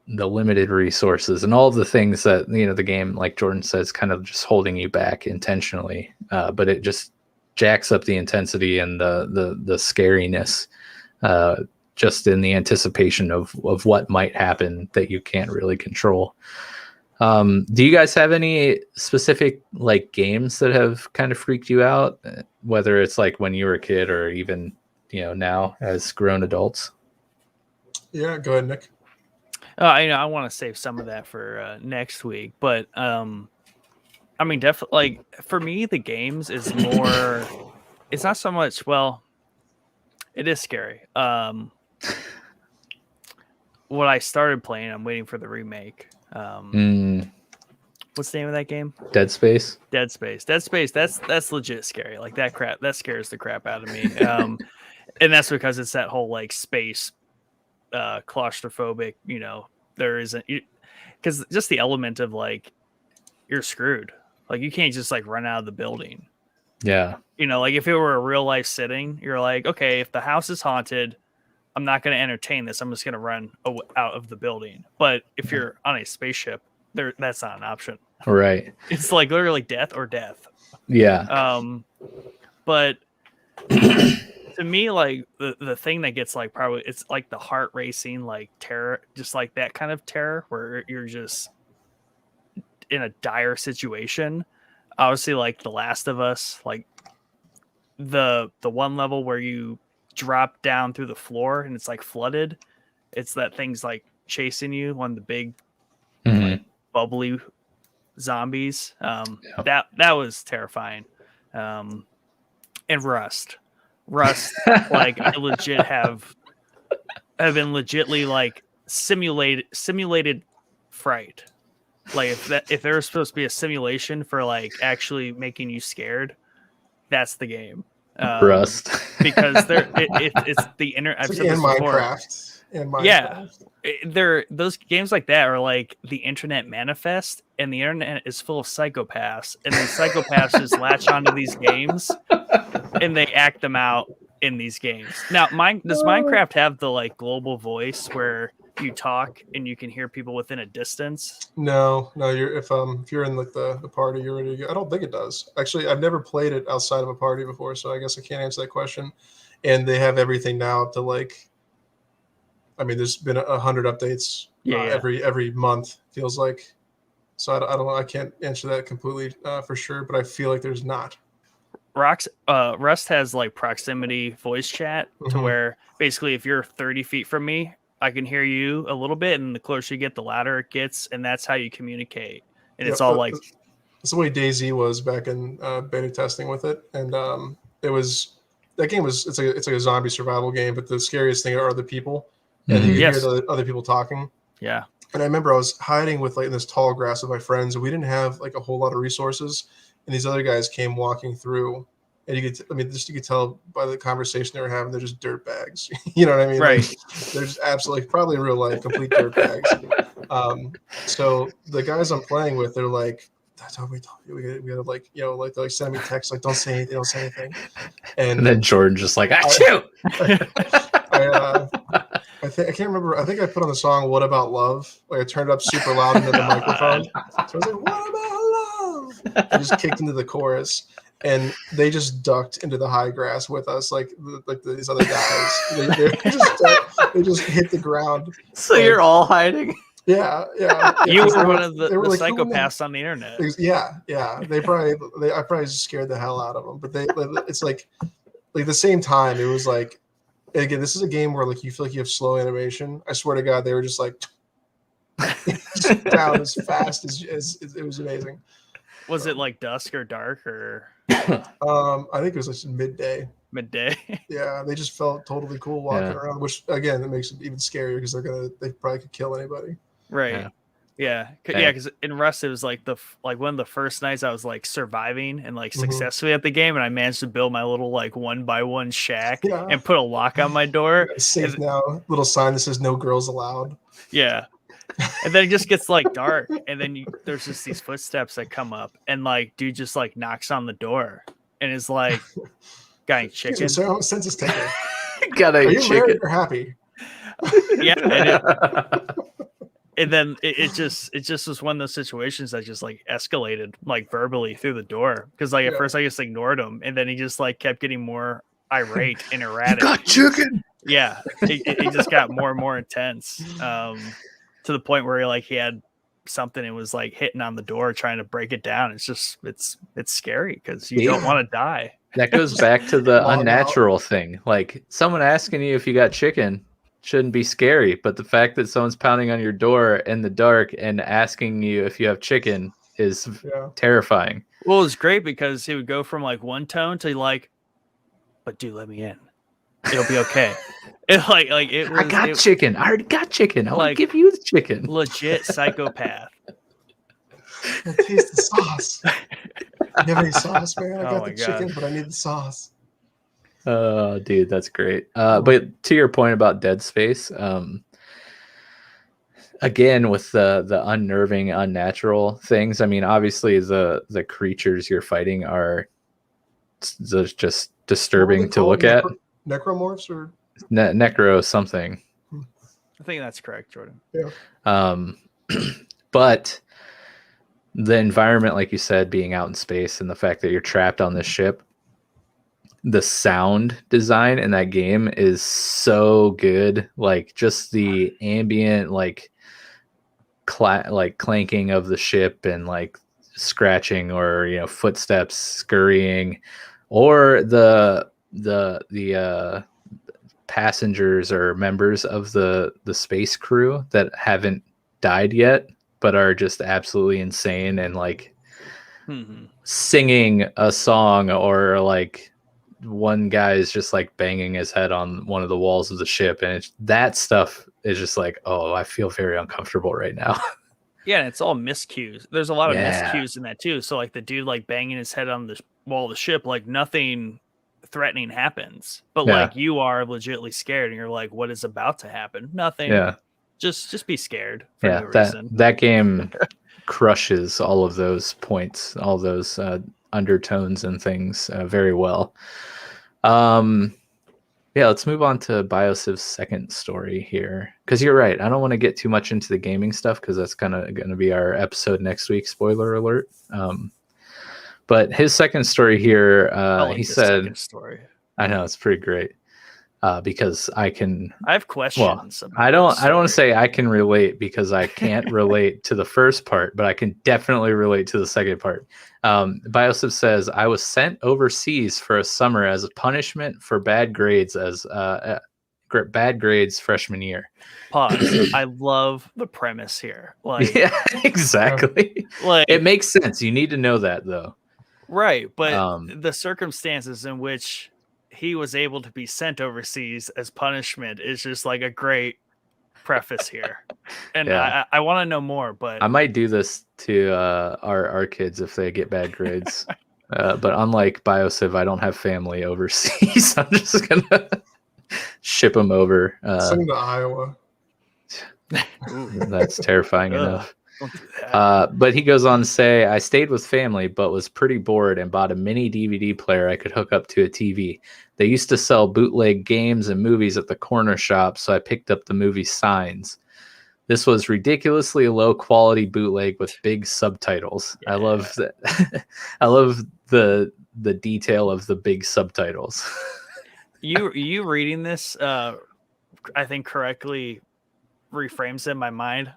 The limited resources and all of the things that the game, like Jordan says, kind of just holding you back intentionally, but it just jacks up the intensity and the scariness, just in the anticipation of what might happen that you can't really control. Do you guys have any specific like games that have kind of freaked you out, whether it's like when you were a kid or even now as grown adults? Yeah, go ahead, Nick. I want to save some of that for next week, but I mean, definitely, like for me, the games is more. It's not so much. Well, it is scary. What I started playing, I'm waiting for the remake. What's the name of that game? Dead Space. That's legit scary. Like that scares the crap out of me. And that's because it's that whole like space. Claustrophobic, there isn't, because just the element of like you're screwed, like you can't just like run out of the building, Yeah. Like if it were a real life sitting, you're like, okay, if the house is haunted, I'm not going to entertain this. I'm just going to run out of the building. But if you're on a spaceship, that's not an option. Right. It's like literally death or death. Yeah. But to me, like the thing that gets like probably it's like the heart racing, like terror, just like that kind of terror where you're just in a dire situation. Obviously, like The Last of Us, like the one level where you drop down through the floor and it's like flooded. It's that thing's like chasing you on the big like bubbly zombies. That was terrifying. And Rust, like I legit have been legitly like simulated fright. Like if there's supposed to be a simulation for like actually making you scared, that's the game. Rust. Because it's the internet. I've said this before. Minecraft. Yeah, those games like that are like the internet manifest, and the internet is full of psychopaths, and these psychopaths just latch onto these games and they act them out in these games. Now, does Minecraft have the like global voice where you talk and you can hear people within a distance? No. If you're in like the party, you're ready to go. I don't think it does. Actually, I've never played it outside of a party before, so I guess I can't answer that question. And they have everything now up to like, I mean, there's been 100 updates every month, feels like. So I don't know. I can't answer that completely for sure, but I feel like there's not. Rust has like proximity voice chat to where basically if you're 30 feet from me, I can hear you a little bit, and the closer you get, the louder it gets, and that's how you communicate. And it's all like that's the way DayZ was back in beta testing with it, and it's like a zombie survival game, but the scariest thing are the people, and you hear the other people talking. Yeah. And I remember I was hiding with like in this tall grass with my friends, and we didn't have like a whole lot of resources. And these other guys came walking through, and you could tell by the conversation they were having, they're just dirt bags. You know what I mean? Right. Like, they're just absolutely, probably in real life, complete dirt bags. So the guys I'm playing with, they're like, we gotta like, like they're like sending me texts like, don't say anything. And then Jordan just like, achoo! I can't remember. I think I put on the song "What About Love." Like I turned it up super loud into the microphone. So I was like, "What about love?" I just kicked into the chorus, and they just ducked into the high grass with us, like these other guys. They just hit the ground. So you're all hiding. Yeah. You were one of the psychopaths on the internet. Yeah. I probably just scared the hell out of them. But it's like the same time. It was like. Again, this is a game where like you feel like you have slow animation. I swear to God, they were just like down as fast as it was amazing. Was it like dusk or dark or? I think it was like midday. Midday. Yeah, they just felt totally cool walking around, which again it makes it even scarier because they probably could kill anybody. Right. Yeah, because in Rust it was like one of the first nights I was like surviving and like successfully at the game, and I managed to build my little like 1x1 shack and put a lock on my door. Safe now, little sign that says "No girls allowed." Yeah, and then it just gets like dark, and then there's just these footsteps that come up, and like dude just like knocks on the door and is like, "Got any chicken?" Sir, I'm a census taker. Got any chicken? Are you married or happy? Yeah, I did. And then it just was one of those situations that just like escalated like verbally through the door because like at first I just ignored him, and then he just like kept getting more irate and erratic. You got chicken. Yeah, it just got more and more intense to the point where he had something and was like hitting on the door trying to break it down. It's just it's scary because you don't want to die. That goes back to the unnatural thing. Like someone asking you if you got chicken shouldn't be scary, but the fact that someone's pounding on your door in the dark and asking you if you have chicken is terrifying. Well, it's great because he would go from like one tone to like, but dude, let me in. It'll be okay. It was, I got chicken. I already got chicken. I want to give you the chicken. Legit psychopath. I taste the sauce. You have any sauce, man? I got the chicken, but I need the sauce. Oh, dude, that's great. But to your point about Dead Space, again with the unnerving, unnatural things. I mean, obviously the creatures you're fighting are just disturbing to look at. Necromorphs or Necro something. I think that's correct, Jordan. Yeah. But the environment, like you said, being out in space and the fact that you're trapped on this ship, the sound design in that game is so good. Like just the ambient, like clanking of the ship and like scratching or footsteps scurrying, or the passengers or members of the space crew that haven't died yet but are just absolutely insane and like singing a song, or like one guy is just like banging his head on one of the walls of the ship, and that stuff is just like, oh, I feel very uncomfortable right now. Yeah, and it's all miscues. There's a lot of miscues in that too. So like the dude like banging his head on the wall of the ship, like nothing threatening happens, but like you are legitimately scared and you're like, what is about to happen? Nothing. Yeah, just be scared for no reason. That game crushes all of those points, all those undertones and things very well. Let's move on to Biosiv's second story here, because you're right, I don't want to get too much into the gaming stuff because that's kind of going to be our episode next week, spoiler alert. But his second story here, he said, story. I know, it's pretty great. Because I have questions. Well, I don't want to say I can relate because I can't relate to the first part, but I can definitely relate to the second part. Biosiv says, I was sent overseas for a summer as a punishment for bad grades freshman year. Pause. I love the premise here. Like, yeah, exactly. Like, it makes sense. You need to know that though. Right. But the circumstances in which he was able to be sent overseas as punishment is just like a great preface here. And I want to know more, but I might do this to our kids if they get bad grades. But unlike Biosiv, I don't have family overseas. I'm just gonna ship them over. Send them to Iowa. That's terrifying enough. But he goes on to say, I stayed with family, but was pretty bored and bought a mini DVD player I could hook up to a TV. They used to sell bootleg games and movies at the corner shop, so I picked up the movie Signs. This was ridiculously low quality bootleg with big subtitles. Yeah. I love that. I love the detail of the big subtitles. you reading this, I think correctly reframes in my mind.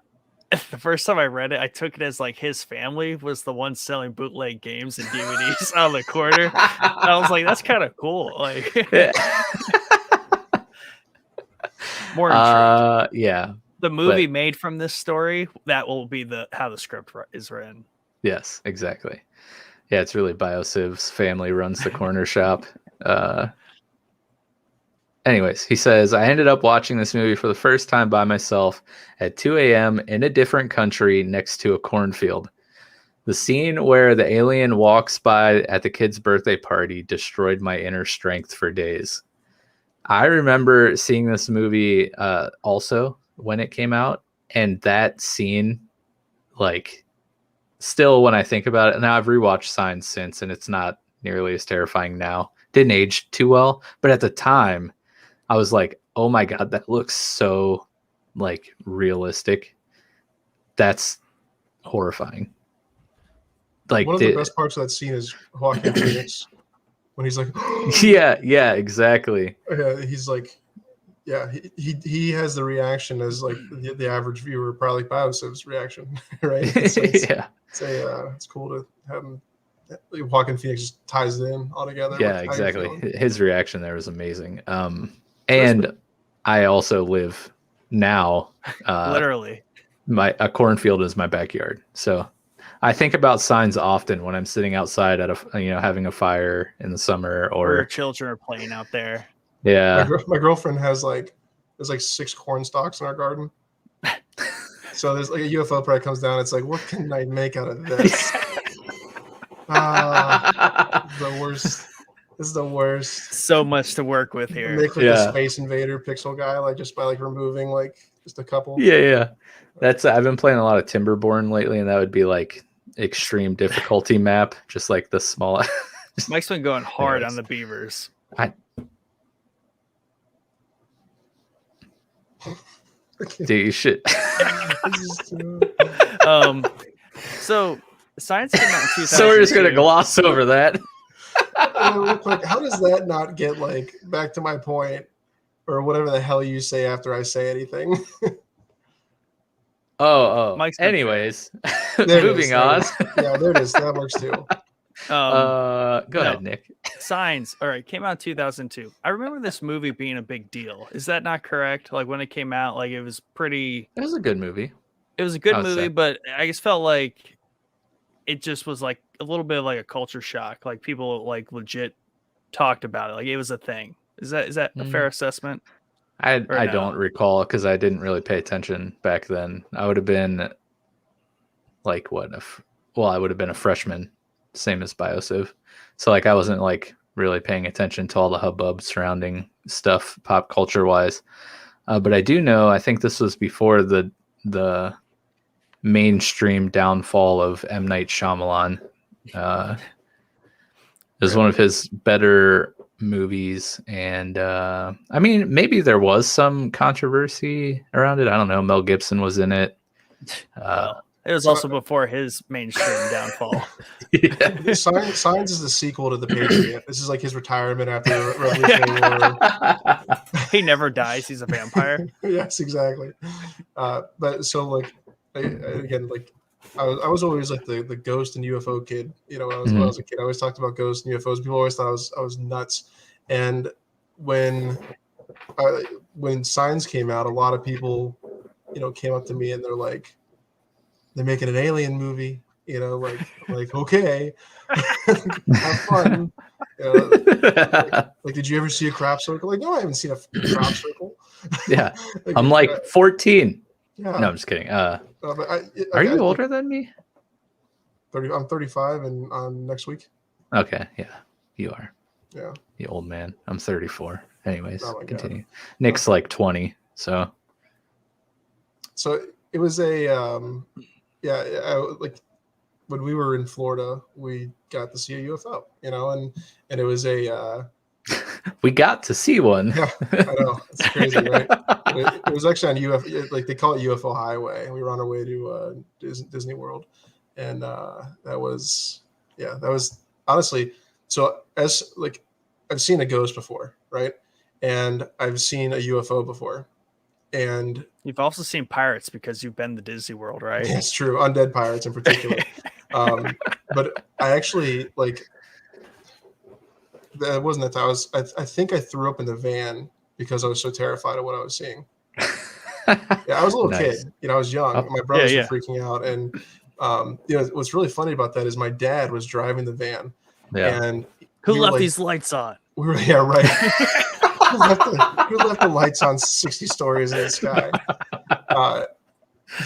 The first time I read it, I took it as like his family was the one selling bootleg games and DVDs on the corner. I was like, that's kind of cool. Like, more intrigued. Yeah. The movie made from this story, that will be how the script is written. Yes, exactly. Yeah, it's really Biosiv's family runs the corner shop. Anyways, he says, I ended up watching this movie for the first time by myself at 2 a.m. in a different country next to a cornfield. The scene where the alien walks by at the kid's birthday party destroyed my inner strength for days. I remember seeing this movie also when it came out, and that scene, like, still when I think about it, now I've rewatched Signs since, and it's not nearly as terrifying now. Didn't age too well, but at the time, I was like, oh my God, that looks so like realistic. That's horrifying. Like, one of the best parts of that scene is Joaquin Phoenix when he's like, yeah, exactly. He's like, he has the reaction as like the average viewer, probably Biosiv's reaction, right? So it's cool to have him. Joaquin Phoenix just ties it in all together. Yeah, exactly. His reaction there was amazing. And I also live now. Literally, a cornfield is my backyard, so I think about Signs often when I'm sitting outside at having a fire in the summer, or your children are playing out there. Yeah, my girlfriend has there's 6 corn stalks in our garden. So there's like a UFO probably comes down. It's like, what can I make out of this? The worst. This is the worst. So much to work with here. Make the Space Invader pixel guy, just by removing just a couple. Yeah. I've been playing a lot of Timberborn lately, and that would be like extreme difficulty map, just like the small. Mike's been going hard Anyways. on the Beavers. Dude, you should. So Science came out in 2002. So we're just gonna gloss over that. Real quick, how does that not get like back to my point, or whatever the hell you say after I say anything? Mike's anyways, moving on. Yeah, there it is. That works too. Go ahead, Nick. Signs. All right, came out in 2002. I remember this movie being a big deal. Is that not correct? Like when it came out, like it was pretty. It was a good movie. It was a good movie, but I just felt like it just was like a little bit of like a culture shock. Like people like legit talked about it. Like it was a thing. Is that a fair assessment? I don't recall because I didn't really pay attention back then. I would have been like I would have been a freshman, same as Biosiv. So like I wasn't like really paying attention to all the hubbub surrounding stuff pop culture wise. But I do know, I think this was before the mainstream downfall of M. Night Shyamalan. It was one of his better movies, and I mean, maybe there was some controversy around it. I don't know. Mel Gibson was in it. It was also before his mainstream downfall. Yeah. Signs is the sequel to The Patriot. This is like his retirement after the Revolutionary War. He never dies. He's a vampire. Yes, exactly. But so like, again, like I was always like the ghost and UFO kid. You know, when I was a kid, I always talked about ghosts and UFOs. People always thought I was nuts. And when Signs came out, a lot of people, you know, came up to me and they're like, they're making an alien movie, you know, like okay, have fun. You know, like, did you ever see a crop circle? Like, no, I haven't seen a crop circle. Yeah, I'm like 14. Yeah. No, I'm just kidding. But are you older than me? 30. I'm 35, and next week. Okay, yeah, you are. Yeah, you old man. I'm 34. Anyways, continue. God. Nick's like 20, so it was a like when we were in Florida, we got to see a UFO, you know, and it was a we got to see one. Yeah, I know, it's crazy, right? It was actually on UFO, like they call it UFO Highway. We were on our way to Disney World, and that was honestly. So as like I've seen a ghost before, right? And I've seen a UFO before. And you've also seen pirates because you've been to Disney World, right? That's true. Undead pirates in particular. But I actually like that wasn't that time. I think I threw up in the van because I was so terrified of what I was seeing. Yeah, I was a little kid. You know, I was young. My brothers were freaking out. And you know, what's really funny about that is my dad was driving the van. Yeah. And who left these lights on? We were right. Who left the lights on 60 stories in the sky?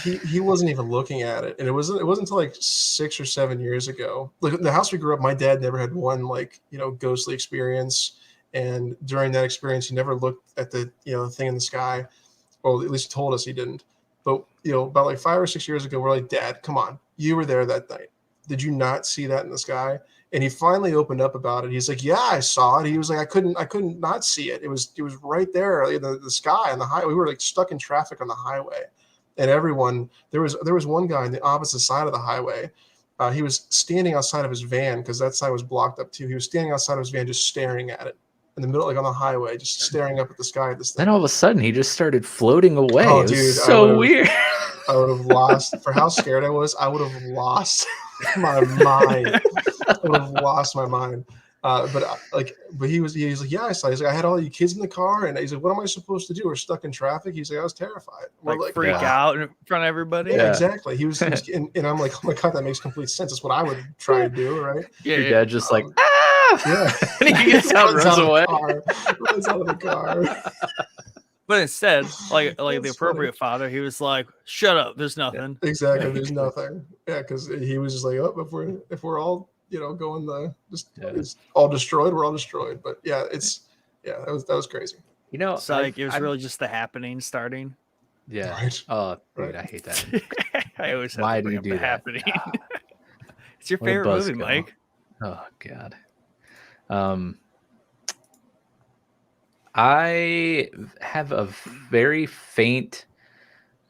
He wasn't even looking at it, and it wasn't until like 6 or 7 years ago. Like the house we grew up, my dad never had one like, you know, ghostly experience, and during that experience, he never looked at the, you know, thing in the sky. Well, at least he told us he didn't. But you know, about like 5 or 6 years ago, we're like, Dad, come on, you were there that night. Did you not see that in the sky? And he finally opened up about it. He's like, yeah, I saw it. He was like, I couldn't not see it. It was right there in the sky on the highway. We were like stuck in traffic on the highway. And everyone, there was one guy on the opposite side of the highway. He was standing outside of his van because that side was blocked up too. He was standing outside of his van just staring at it in the middle, like on the highway, just staring up at the sky at this thing. Then all of a sudden he just started floating away. Oh, it was dude, so weird. I would have lost, for how scared I was, I would have lost my mind. I would have lost my mind. But he was like, yeah, I saw. He's like, I had all you kids in the car, and he's like, what am I supposed to do? We're stuck in traffic. He's like, I was terrified. Like freak out in front of everybody. Yeah, exactly. He was and I'm like, oh my god, that makes complete sense. That's what I would try to do, right? Yeah, your dad just like, yeah. And he gets out, runs away, runs out of the car. But instead, like the appropriate father, he was like, "Shut up, there's nothing." Yeah, exactly, there's nothing. Yeah, because he was just like, "Oh, if we're all, you know, going it's all destroyed, we're all destroyed." But yeah, that was crazy. You know, so like it was really just the happening starting. Yeah. Right. Oh, dude, I hate that. I always Why do you do that? Happening. It's your favorite movie, Mike. Oh God. I have a very faint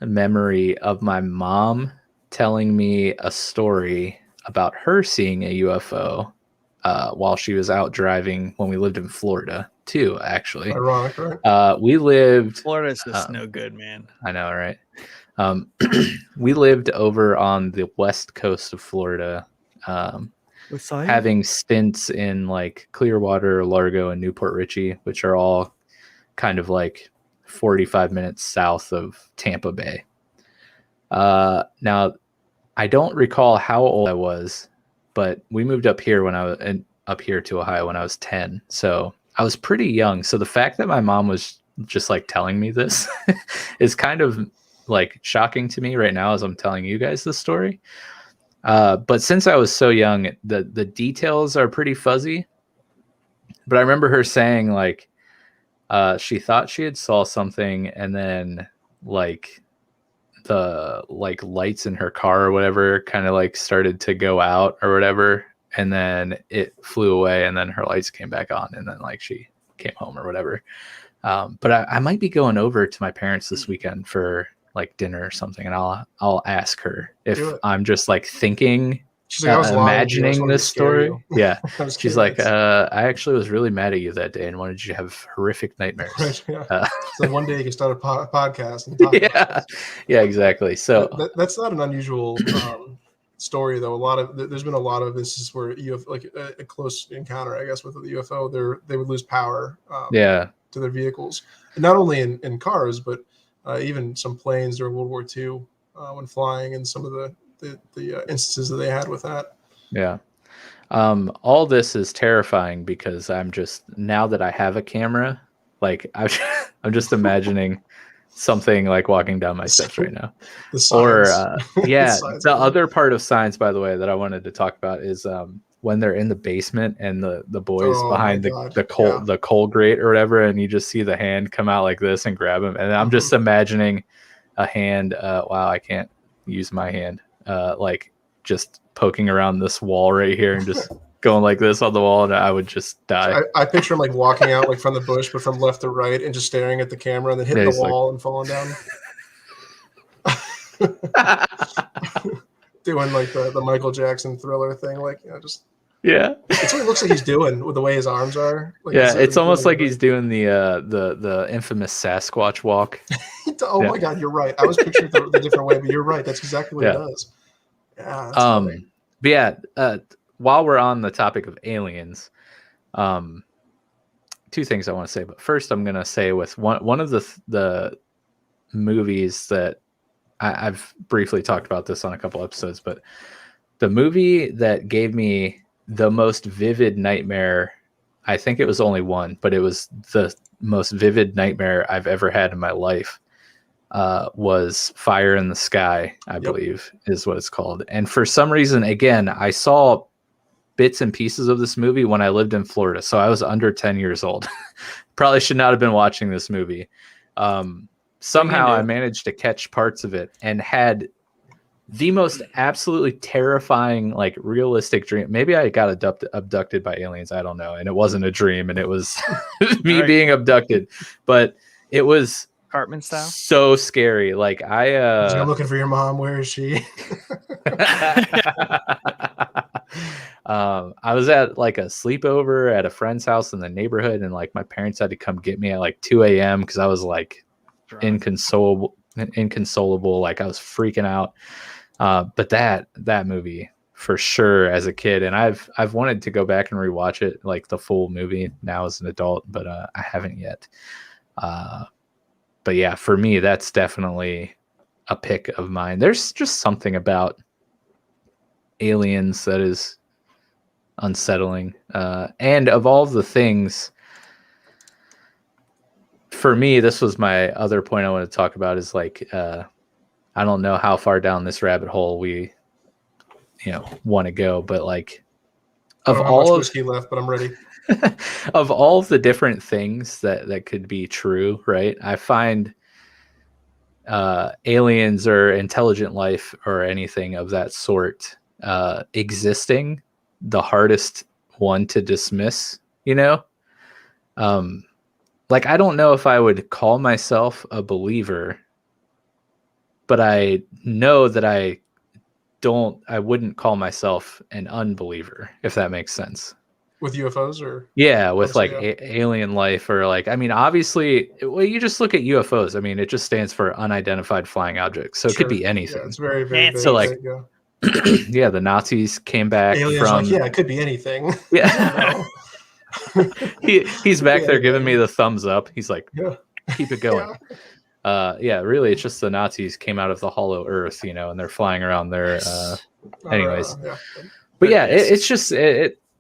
memory of my mom telling me a story about her seeing a UFO while she was out driving when we lived in Florida too, actually. Ironic, right? We lived... Florida's just no good, man. I know, right? We lived over on the west coast of Florida, having stints in like Clearwater, Largo, and Newport Richey, which are all kind of like 45 minutes south of Tampa Bay. Now, I don't recall how old I was, but we moved up here up here to Ohio when I was 10. So I was pretty young. So the fact that my mom was just like telling me this is kind of like shocking to me right now as I'm telling you guys this story. But since I was so young, the details are pretty fuzzy. But I remember her saying like she thought she had saw something, and then like the like lights in her car or whatever kind of like started to go out or whatever, and then it flew away, and then her lights came back on, and then like she came home or whatever. But I might be going over to my parents this weekend for like dinner or something, and I'll ask her if I'm just like thinking, she's like, I was imagining this story. Yeah. She's like, I I actually was really mad at you that day and wanted you to have horrific nightmares. Right, yeah. So one day you can start a podcast and talk about this. Yeah, exactly. So that's not an unusual story, though. There's been a lot of instances where you have like a close encounter, I guess, with the UFO. They would lose power to their vehicles, and not only in cars, but even some planes during World War II when flying, and some of the instances that they had with that. Yeah. All this is terrifying because I'm just, now that I have a camera, like I'm just imagining something like walking down my steps right now. Or the other part of science, by the way, that I wanted to talk about is when they're in the basement and the boys behind the coal grate or whatever, and you just see the hand come out like this and grab him, and I'm just imagining a hand. Wow, I can't use my hand. Like just poking around this wall right here and just going like this on the wall, and I would just die. I picture him like walking out like from the bush, but from left to right, and just staring at the camera, and then hitting the wall and falling down. Doing like the Michael Jackson Thriller thing, like just it's what it looks like he's doing with the way his arms are. Like, it's almost like he's doing the infamous Sasquatch walk. My God, you're right. I was picturing it the different way, but you're right. That's exactly what he does. Yeah. But while we're on the topic of aliens, two things I want to say. But first, I'm gonna say with one of the movies that I've briefly talked about this on a couple episodes, but the movie that gave me the most vivid nightmare, I think it was only one, but it was the most vivid nightmare I've ever had in my life, was Fire in the Sky, I believe is what it's called. And for some reason, again, I saw bits and pieces of this movie when I lived in Florida. So I was under 10 years old. Probably should not have been watching this movie. Somehow I managed to catch parts of it and had the most absolutely terrifying, like realistic dream. Maybe I got abducted by aliens. I don't know. And it wasn't a dream, and it was me being abducted, but it was Cartman style, so scary. Like I'm looking for your mom. Where is she? I was at like a sleepover at a friend's house in the neighborhood, and like my parents had to come get me at like 2 a.m. because I was like inconsolable. Like I was freaking out. But that movie for sure as a kid, and I've wanted to go back and rewatch it, like the full movie now as an adult, but I haven't yet. But yeah, for me, that's definitely a pick of mine. There's just something about aliens that is unsettling. And of all the things, for me, this was my other point I want to talk about is like, I don't know how far down this rabbit hole we, want to go, but like, of all of whiskey left, but I'm ready. Of all of the different things that could be true, right? I find aliens or intelligent life or anything of that sort existing the hardest one to dismiss you know? Like, I don't know if I would call myself a believer, but I know that I wouldn't call myself an unbeliever, if that makes sense. With UFOs or? Yeah, with like alien life, or like, I mean, obviously, well, you just look at UFOs. I mean, it just stands for unidentified flying objects. So it could be anything. Yeah, it's very, very big. So like, yeah, the Nazis came back aliens from, like, yeah, it could be anything. Yeah. he's back there giving me the thumbs up. He's like, keep it going. Yeah, really, it's just the Nazis came out of the hollow earth, you know, and they're flying around there. Anyways, but yeah, it's just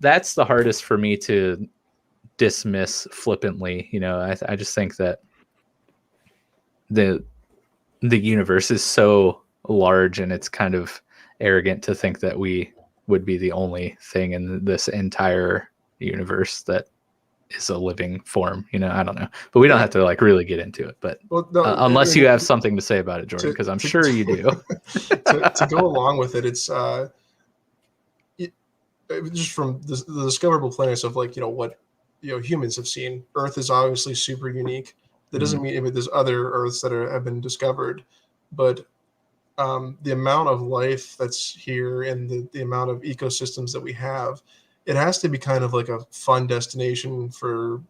that's the hardest for me to dismiss flippantly. You know, I just think that the universe is so large, and it's kind of arrogant to think that we would be the only thing in this entire universe that is a living form. You know, I don't know, but we don't have to like really get into it. But unless you have something to say about it, Jordan, because I'm sure you do. to go along with it, it's just from the discoverable planets of, like, you know, what, you know, humans have seen. Earth is obviously super unique. That doesn't mean, I mean, there's other Earths that have been discovered, but the amount of life that's here and the amount of ecosystems that we have, it has to be kind of like a fun destination for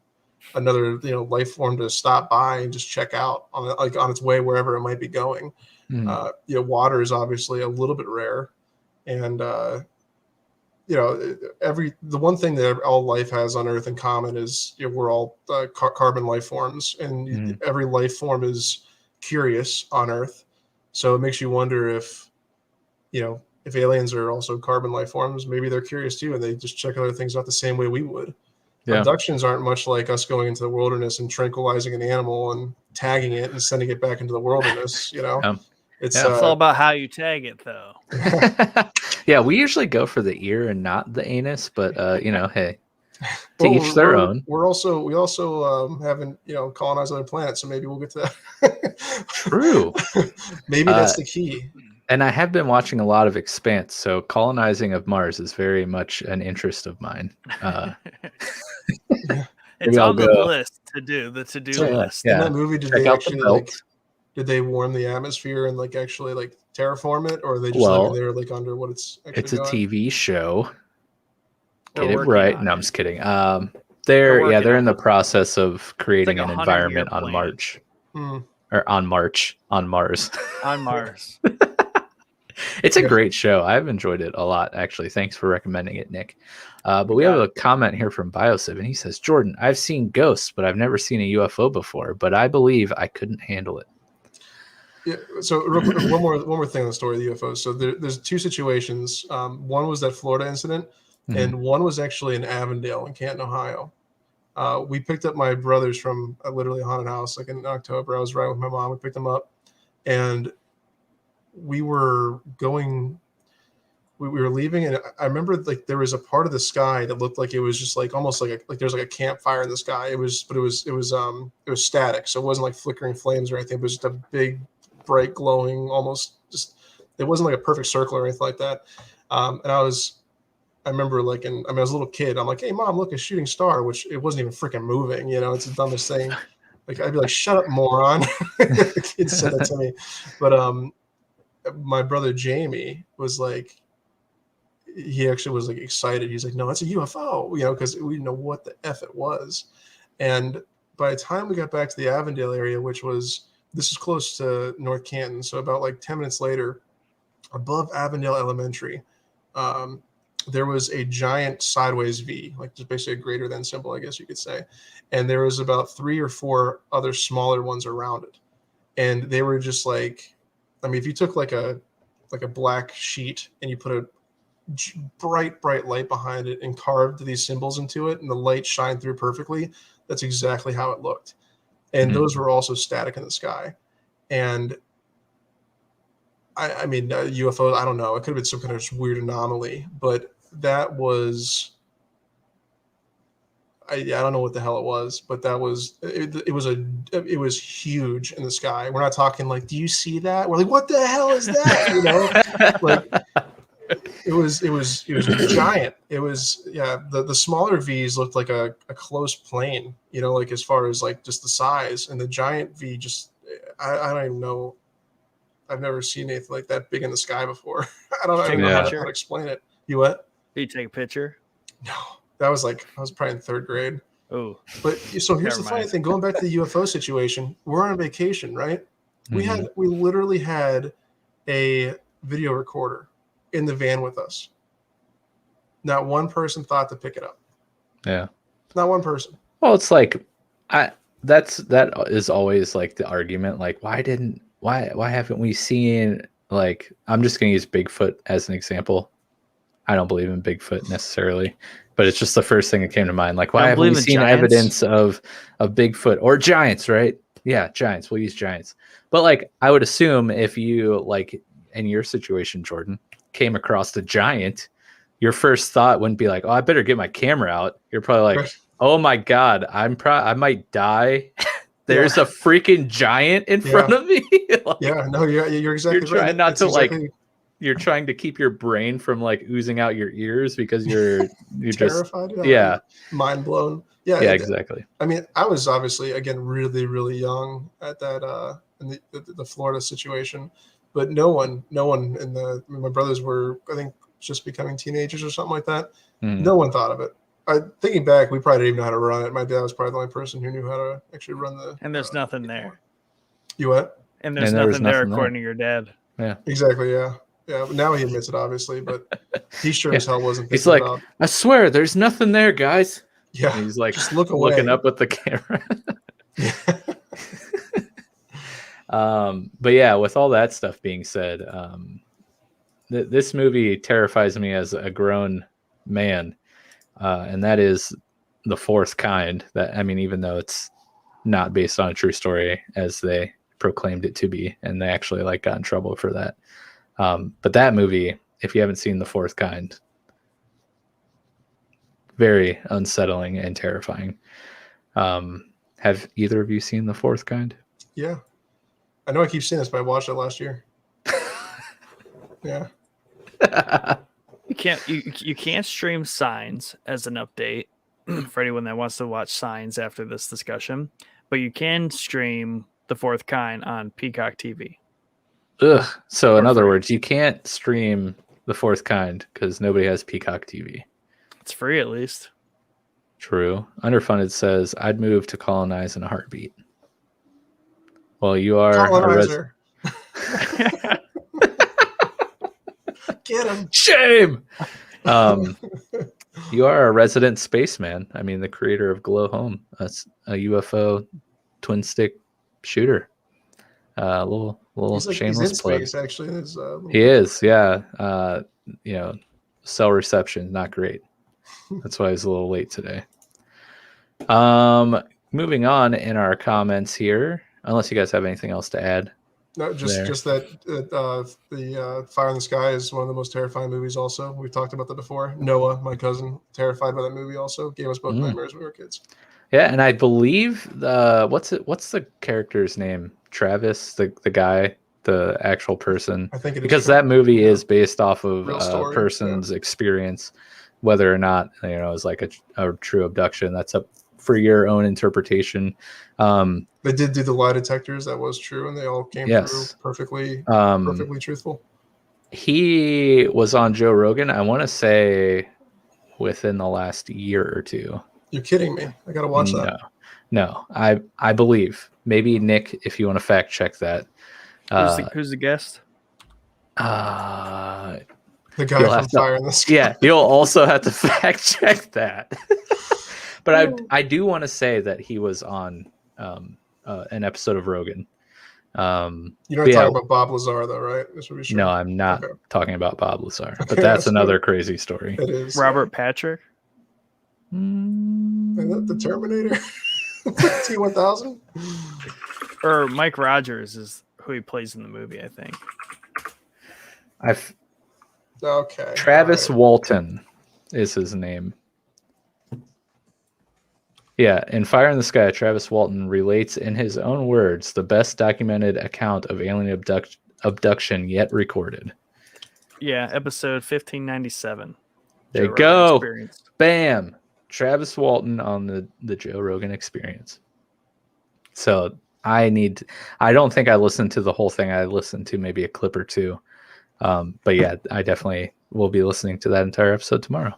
another, you know, life form to stop by and just check out on its way wherever it might be going. You know, water is obviously a little bit rare, and you know, the one thing that all life has on Earth in common is, you know, we're all carbon life forms, and every life form is curious on Earth. So it makes you wonder if, you know, if aliens are also carbon life forms, maybe they're curious too, and they just check other things out the same way we would. Abductions aren't much like us going into the wilderness and tranquilizing an animal and tagging it and sending it back into the wilderness. You know, it's all about how you tag it, though. Yeah, we usually go for the ear and not the anus, but you know, hey, to each their own. We also haven't, you know, colonized other planets, so maybe we'll get to that. True. Maybe that's the key. And I have been watching a lot of Expanse, so colonizing of Mars is very much an interest of mine. It's on the list to do, the to-do list. In that movie, did they actually did they warm the atmosphere and like actually like terraform it, or are they just living there like under what it's actually It's a going? TV show. Get it right. No, I'm just kidding. They're in the process of creating an environment on Mars. Or on Mars. On Mars. It's a great show. I've enjoyed it a lot, actually. Thanks for recommending it, Nick. But we have a comment here from Biosiv, and he says, Jordan, I've seen ghosts, but I've never seen a UFO before, but I believe I couldn't handle it. Yeah, so real quick, one more thing on the story of the UFOs. So there's two situations. One was that Florida incident, and one was actually in Avondale in Canton, Ohio. We picked up my brothers from literally a haunted house like in October. I was riding with my mom. We picked them up, and we were leaving, and I remember like there was a part of the sky that looked like it was just like almost like there's like a campfire in the sky. It was static, so it wasn't like flickering flames or anything. It was just a big, bright, glowing, almost just, it wasn't like a perfect circle or anything like that. And I remember like, I was a little kid. I'm like, hey mom, look, a shooting star, which it wasn't even freaking moving. You know, it's the dumbest thing. Like I'd be like, shut up, moron. The kid said that to me, but my brother Jamie was like, he actually was like excited. He's like, no, it's a UFO, you know, because we didn't know what the F it was. And by the time we got back to the Avondale area, this is close to North Canton, so about like 10 minutes later, above Avondale Elementary, there was a giant sideways V, like just basically a greater than symbol, I guess you could say. And there was about 3 or 4 other smaller ones around it. And they were just like, I mean, if you took like a black sheet and you put a bright light behind it and carved these symbols into it and the light shined through perfectly, that's exactly how it looked. And those were also static in the sky. And I mean, UFOs, I don't know. It could have been some kind of weird anomaly, but that was, I don't know what the hell it was, but that was, it was huge in the sky. We're not talking like, do you see that? We're like, what the hell is that? You know, like It was giant. It was the smaller V's looked like a close plane, like as far as like just the size, and the giant V just I don't even know. I've never seen anything like that big in the sky before. I don't know how to explain it. You what? Did you take a picture? No. I was probably in third grade. Oh. But so here's the funny thing, going back to the UFO situation, we're on vacation, right? Mm-hmm. We literally had a video recorder in the van with us. Not one person thought to pick it up. Yeah. Not one person. Well, it's like that is always like the argument, like why haven't we seen, like, I'm just going to use Bigfoot as an example. I don't believe in Bigfoot necessarily, but it's just the first thing that came to mind. Like, why haven't we seen evidence of Bigfoot or giants, right? Yeah, giants. We'll use giants. But like, I would assume if you, like, in your situation, Jordan, came across a giant, your first thought wouldn't be like, oh, I better get my camera out. You're probably like, oh my God, I might die. There's a freaking giant in front of me. Like, you're exactly right. You're trying not to like, you're trying to keep your brain from like oozing out your ears because you're terrified. Just mind blown. Yeah, exactly. I mean, I was obviously, again, really, really young at that in the Florida situation, but no one in my brothers were, I think, just becoming teenagers or something like that. No one thought of it. Thinking back, we probably didn't even know how to run it. My dad was probably the only person who knew how to actually run the. And there's nothing there. You what? And there's nothing there, according to your dad. Yeah. Exactly. Yeah. Yeah. But now he admits it, obviously, but he sure as hell wasn't. He's like, I swear, there's nothing there, guys. Yeah. And he's like, just look away. Looking up at the camera. But yeah, with all that stuff being said, this movie terrifies me as a grown man. And that is The Fourth Kind. That, I mean, even though it's not based on a true story as they proclaimed it to be, and they actually like got in trouble for that. But that movie, if you haven't seen The Fourth Kind, very unsettling and terrifying. Have either of you seen The Fourth Kind? Yeah, I know I keep saying this, but I watched it last year. Yeah. You can't stream Signs as an update for anyone that wants to watch Signs after this discussion, but you can stream The Fourth Kind on Peacock TV. Ugh. So in other words, you can't stream The Fourth Kind because nobody has Peacock TV. It's free at least. True. Underfunded says, I'd move to colonize in a heartbeat. Well, you are colonizer. Get him. Shame. You are a resident spaceman. I mean, the creator of Glow Home, a UFO twin stick shooter. Little shameless he's in plug. Space, actually. He is, yeah. Cell reception, not great. That's why he's a little late today. Moving on in our comments here, unless you guys have anything else to add. No, just that the Fire in the Sky is one of the most terrifying movies. Also, we've talked about that before. Noah, my cousin, terrified by that movie. Also, gave us both nightmares when we were kids. Yeah, and I believe what's the character's name? Travis, the guy, the actual person. I think it is because that movie is based off of a person's experience, whether or not it's like a true abduction. That's up for your own interpretation. They did do the lie detectors. That was true, and they all came through perfectly truthful. He was on Joe Rogan, I want to say, within the last year or two. You're kidding me. I got to watch that. No, I believe. Maybe Nick, if you want to fact check that. Who's the guest? The guy from Fire in the Sky. Yeah, you'll also have to fact check that. But I do want to say that he was on an episode of Rogan. You're not talking about Bob Lazar, though, right? This would be sure. No, I'm not talking about Bob Lazar. But that's another crazy story. It is. Robert Patrick? The Terminator? T-1000? Or Mike Rogers is who he plays in the movie, I think. Okay. Travis Walton is his name. Yeah, in Fire in the Sky, Travis Walton relates in his own words the best documented account of alien abduction yet recorded. Yeah, episode 1597. There you go. Bam. Travis Walton on the Joe Rogan Experience. So I don't think I listened to the whole thing. I listened to maybe a clip or two. But yeah, I definitely will be listening to that entire episode tomorrow.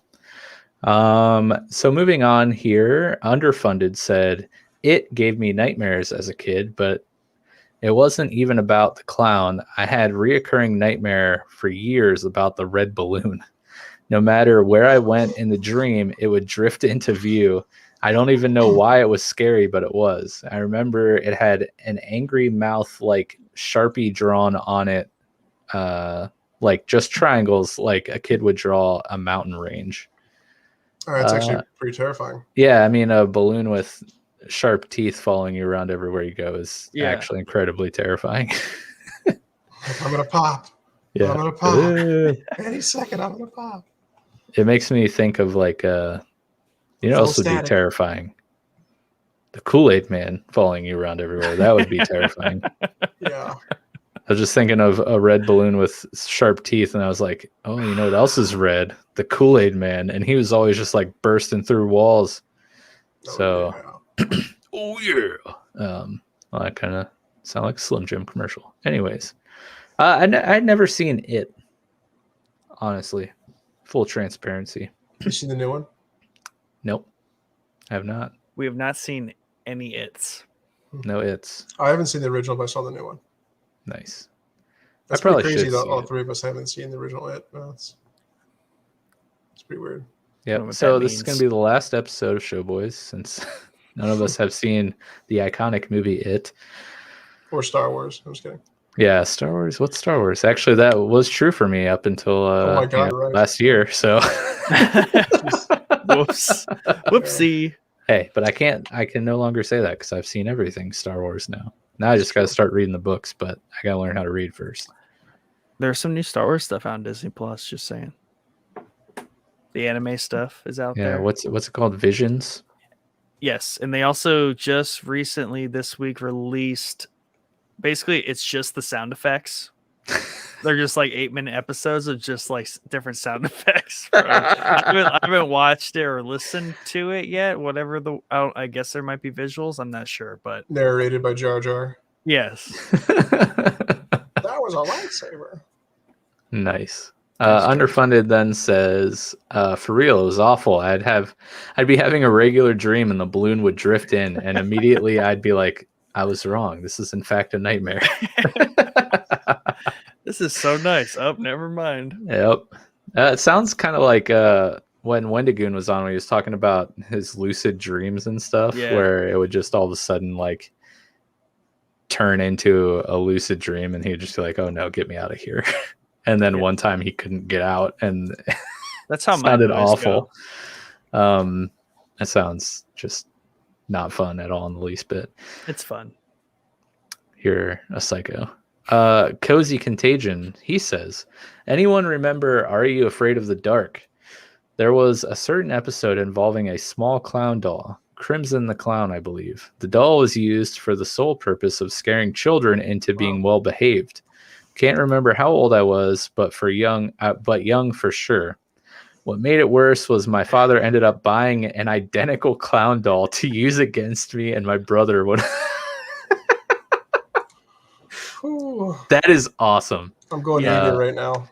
So moving on here, Underfunded said, it gave me nightmares as a kid, but it wasn't even about the clown. I had reoccurring nightmare for years about the red balloon. No matter where I went in the dream, it would drift into view. I don't even know why it was scary, but it was. I remember it had an angry mouth, like Sharpie drawn on it, like just triangles, like a kid would draw a mountain range. It's actually pretty terrifying. Yeah, I mean, a balloon with sharp teeth following you around everywhere you go is actually incredibly terrifying. I'm gonna pop. Yeah, I'm gonna pop. Any second, I'm gonna pop. It makes me think of like else would be terrifying. The Kool-Aid Man following you around everywhere. That would be terrifying. Yeah. I was just thinking of a red balloon with sharp teeth, and I was like, oh, you know what else is red? The Kool-Aid Man. And he was always just like bursting through walls. Well, that kind of sound like a Slim Jim commercial. Anyways, I'd never seen it, honestly. Full transparency. You seen the new one? Nope. I have not. We have not seen any It's. No It's. I haven't seen the original, but I saw the new one. Nice. That's pretty crazy that all three of us haven't seen the original It. No, it's pretty weird. Yeah. So this is going to be the last episode of Showboys, since none of us have seen the iconic movie It. Or Star Wars. I'm just kidding. Yeah, Star Wars. What's Star Wars? Actually, that was true for me up until last year. So, whoops, whoopsie. Hey, but I can no longer say that because I've seen everything Star Wars now. Now I just got to start reading the books, but I got to learn how to read first. There's some new Star Wars stuff on Disney Plus. Just saying, the anime stuff is out there. Yeah, what's it called? Visions. Yes, and they also just recently this week released. Basically, it's just the sound effects. They're just like 8-minute episodes of just like different sound effects. I haven't watched it or listened to it yet. Whatever I guess there might be visuals. I'm not sure, but narrated by Jar Jar. Yes, that was a lightsaber. Nice. Underfunded then says, for real, it was awful. I'd be having a regular dream and the balloon would drift in, and immediately I'd be like, I was wrong. This is in fact a nightmare. This is so nice. Oh, never mind. Yep. It sounds kind of like when Wendigoon was on, when he was talking about his lucid dreams and stuff, where it would just all of a sudden like turn into a lucid dream, and he would just be like, "Oh no, get me out of here!" And then one time he couldn't get out, and that's how sounded awful. That sounds just not fun at all in the least bit. It's fun. You're a psycho. Cozy Contagion, he says, anyone remember Are You Afraid of the Dark? There was a certain episode involving a small clown doll, Crimson the Clown, I believe. The doll was used for the sole purpose of scaring children into being well behaved. Can't remember how old I was, but young for sure. What made it worse was my father ended up buying an identical clown doll to use against me and my brother when That is awesome. I'm going to eat it right now.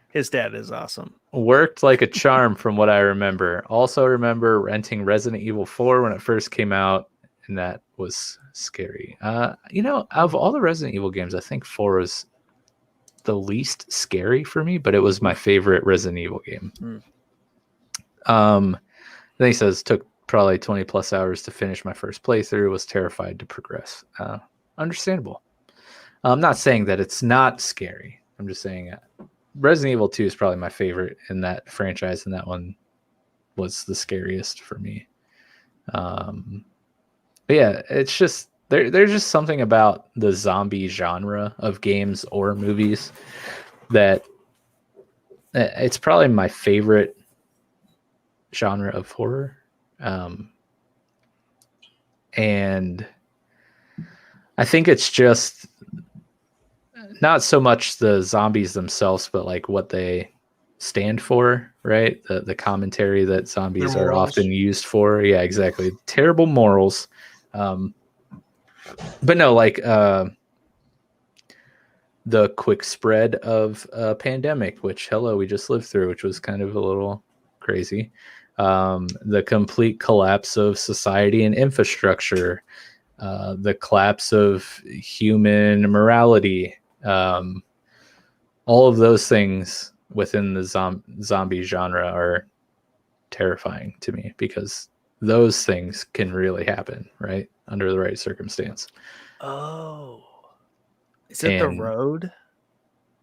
His dad is awesome. Worked like a charm from what I remember. Also remember renting Resident Evil 4 when it first came out, and that was scary. Of all the Resident Evil games, I think 4 was the least scary for me, but it was my favorite Resident Evil game. Then he says, took probably 20 plus hours to finish my first playthrough, was terrified to progress. Understandable. I'm not saying that it's not scary. I'm just saying Resident Evil 2 is probably my favorite in that franchise, and that one was the scariest for me. But yeah, it's just there's just something about the zombie genre of games or movies that it's probably my favorite genre of horror. And I think it's just not so much the zombies themselves, but like what they stand for, right? The commentary that zombies are often used for. Yeah, exactly. Terrible morals. But no, like the quick spread of a pandemic, which we just lived through, which was kind of a little crazy. The complete collapse of society and infrastructure, the collapse of human morality, all of those things within the zombie genre are terrifying to me because those things can really happen, right? Under the right circumstance. Oh, is it The Road?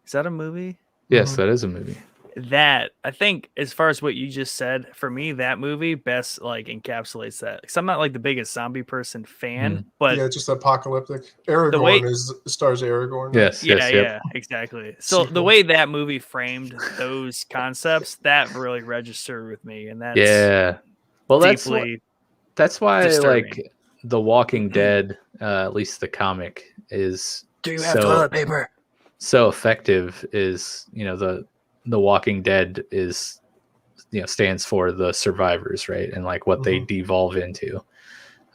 Is that a movie? Yes, that is a movie. That, I think, as far as what you just said, for me, that movie best like encapsulates that. Because I'm not like the biggest zombie person fan, but yeah, just apocalyptic. Aragorn stars Aragorn. Yes, yeah, exactly. So the way that movie framed those concepts, that really registered with me, and that's well, deeply that's why disturbing. like The Walking Dead, at least the comic, is do you have toilet paper? So effective is the Walking Dead is stands for the survivors, right? And like what they devolve into.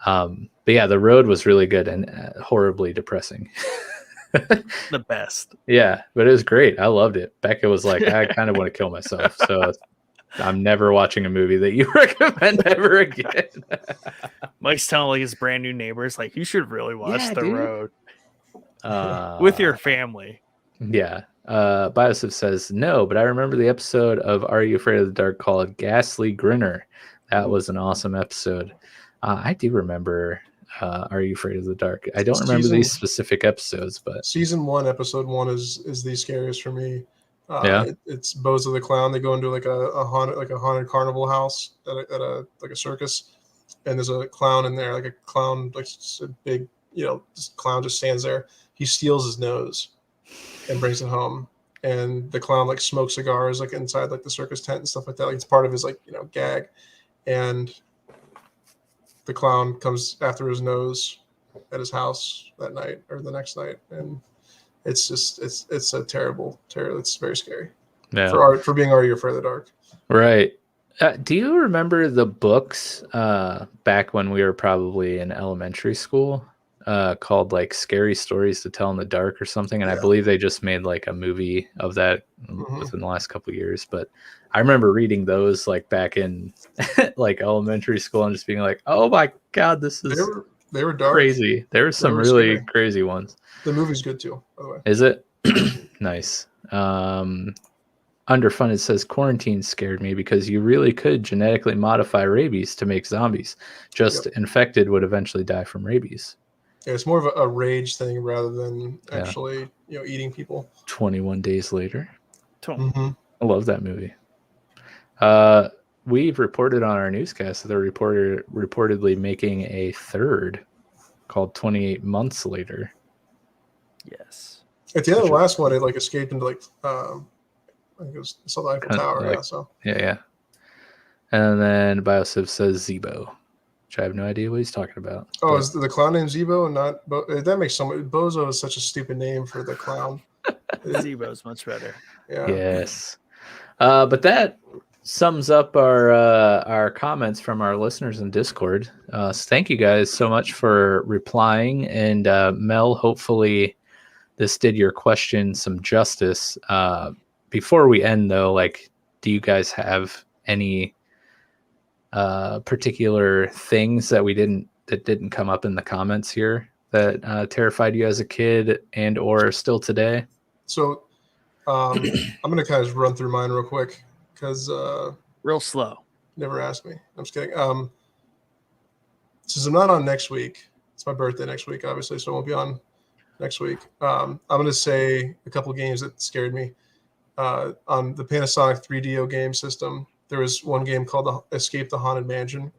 But yeah, The Road was really good and horribly depressing. The best. Yeah, but it was great. I loved it. Becca was like, I kind of want to kill myself. So I'm never watching a movie that you recommend ever again. Mike's telling like his brand new neighbors, like, you should really watch The Road with your family. Yeah. Biosif says no, but I remember the episode of Are You Afraid of the Dark called Ghastly Grinner. That was an awesome episode. I do remember Are You Afraid of the Dark. I don't remember these specific episodes, but season 1, episode 1 is the scariest for me. Yeah, it's Bozo the Clown. They go into like a haunted carnival house at a like a circus, and there's a clown in there, like a clown, like a big this clown just stands there. He steals his nose and brings it home, and the clown like smokes cigars like inside like the circus tent and stuff like that. Like it's part of his like gag, and the clown comes after his nose at his house that night or the next night, and it's just it's a terrible. It's very scary. Yeah. For being Are You Afraid of the Dark? Right. Do you remember the books back when we were probably in elementary school called like Scary Stories to Tell in the Dark or something? And I believe they just made like a movie of that within the last couple of years. But I remember reading those like back in like elementary school and just being like, oh my God, this is they were dark. Crazy. There were some really crazy ones. The movie's good too, by the way. Is it? Nice. Underfunded says quarantine scared me because you really could genetically modify rabies to make zombies. Just infected would eventually die from rabies. Yeah, it's more of a rage thing rather than actually eating people. 21 Days Later. Mm-hmm. I love that movie. We've reported on our newscast that they're reportedly making a third called 28 Months Later. Yes. At the end of the last one, it like escaped into like I think it was the Eiffel Tower. Like, yeah. And then Biosiv says Zebo, which I have no idea what he's talking about. Oh, is the clown named Zebo and not that makes so much. Bozo is such a stupid name for the clown. Zebo's much better. Yeah. Yes. But that sums up our comments from our listeners in Discord. So thank you guys so much for replying. And Mel, hopefully this did your question some justice. Before we end, though, like, do you guys have any particular things that didn't come up in the comments here that terrified you as a kid and or still today? So I'm going to kind of run through mine real quick because real slow. Never asked me. I'm just kidding. Since I'm not on next week, it's my birthday next week, obviously, so I won't be on next week. I'm going to say a couple games that scared me. On the Panasonic 3DO game system, there was one game called Escape the Haunted Mansion,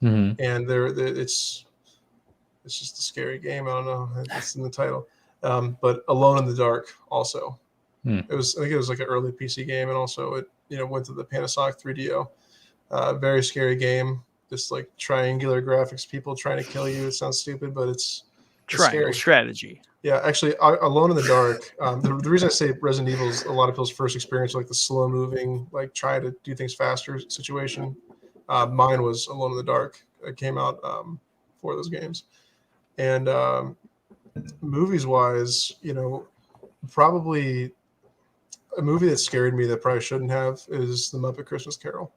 and it's just a scary game. I don't know. It's in the title. But Alone in the Dark also. I think it was like an early PC game, and also it went to the Panasonic 3DO. Very scary game. Just like triangular graphics, people trying to kill you. It sounds stupid, but it's Triangle strategy. Yeah, actually, Alone in the Dark. The reason I say Resident Evil is a lot of people's first experience, like the slow moving, like try to do things faster situation. Mine was Alone in the Dark. It came out for those games, and movies wise, probably a movie that scared me that probably shouldn't have is The Muppet Christmas Carol.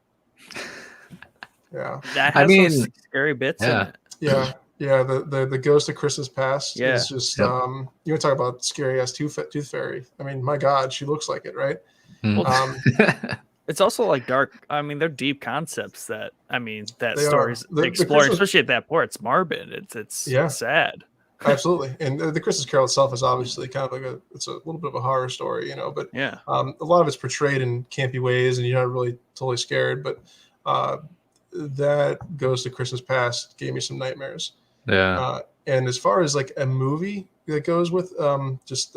Yeah, that has some scary bits in it. Yeah. Yeah, the Ghost of Christmas Past is just you want to talk about scary ass tooth fairy. I mean, my God, she looks like it, right? It's also like dark. I mean, they're deep concepts that stories explore, especially at that point. It's morbid. It's sad. Absolutely, and the Christmas Carol itself is obviously kind of like it's a little bit of a horror story, But a lot of it's portrayed in campy ways, and you're not really totally scared. But that Ghost of Christmas Past gave me some nightmares. Yeah. And as far as like a movie that goes with I'm going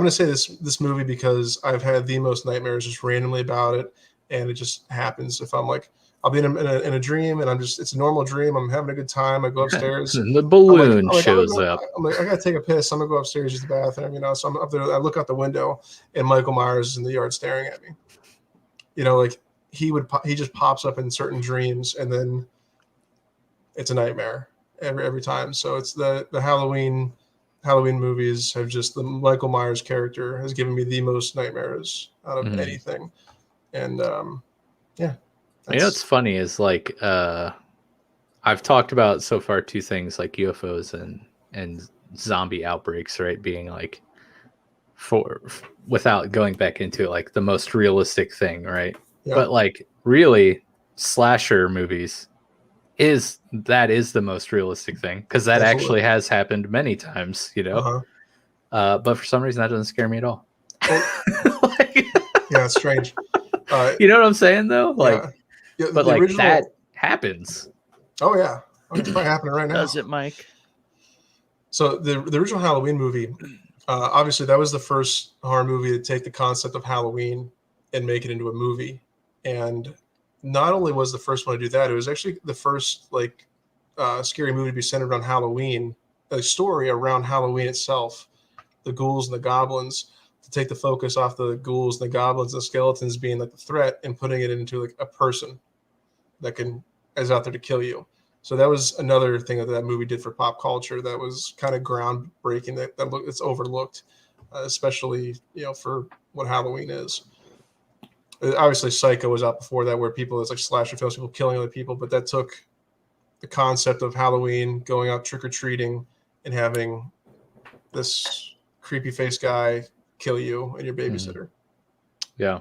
to say this movie because I've had the most nightmares just randomly about it, and it just happens. If I'm like, I'll be in a dream, and it's a normal dream. I'm having a good time. I go upstairs. The balloon shows up. I'm like, I gotta take a piss. I'm gonna go upstairs, use the bathroom. So I'm up there. I look out the window, and Michael Myers is in the yard staring at me. Like he just pops up in certain dreams, and then it's a nightmare every time. So it's the Halloween movies have just the Michael Myers character has given me the most nightmares out of anything. And what's funny is like I've talked about so far two things like UFOs and zombie outbreaks, right? Being like without going back into it, like the most realistic thing, right? Yeah. But like really slasher movies is the most realistic thing because that actually has happened many times, but for some reason that doesn't scare me at all. Yeah, it's strange. You know what I'm saying though? Like, but like original... that happens. Oh yeah, it's probably happening right now. Does it, Mike? So the original Halloween movie, obviously that was the first horror movie to take the concept of Halloween and make it into a movie. And not only was the first one to do that, it was actually the first scary movie to be centered on Halloween, a story around Halloween itself, the ghouls and the goblins, to take the focus off the ghouls and the goblins and the skeletons being like the threat and putting it into like a person that is out there to kill you. So that was another thing that movie did for pop culture that was kind of groundbreaking. It's overlooked, especially for what Halloween is. Obviously, Psycho was out before that, where it's like slasher films, people killing other people. But that took the concept of Halloween, going out trick or treating, and having this creepy face guy kill you and your babysitter. Yeah.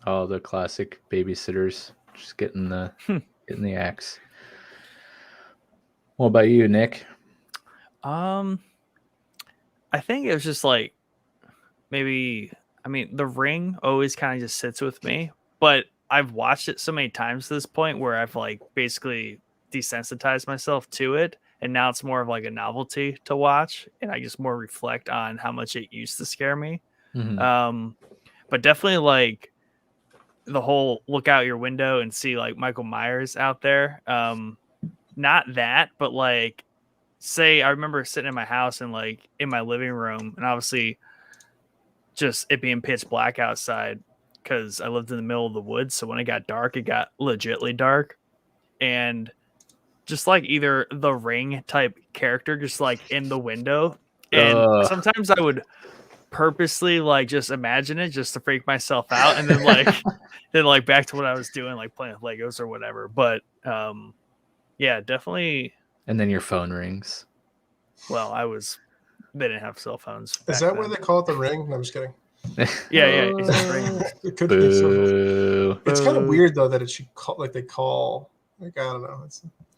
Oh, the classic babysitters just getting the axe. What about you, Nick? I think it was just like maybe. I mean, The Ring always kind of just sits with me, but I've watched it so many times to this point where I've like basically desensitized myself to it. And now it's more of like a novelty to watch. And I just more reflect on how much it used to scare me. But definitely like the whole look out your window and see like Michael Myers out there. Not that, but like say, I remember sitting in my house and like in my living room and obviously just it being pitch black outside because I lived in the middle of the woods. So when it got dark, it got legitly dark. And just like either the Ring type character, just like in the window. And sometimes I would purposely like just imagine it just to freak myself out. And then like, back to what I was doing, like playing with Legos or whatever. But yeah, definitely. And then your phone rings. Well, they didn't have cell phones. Is that why they call it the Ring? No, I'm just kidding. Yeah. It's a ring. It could be so. It's kind of weird though that it should call I don't know.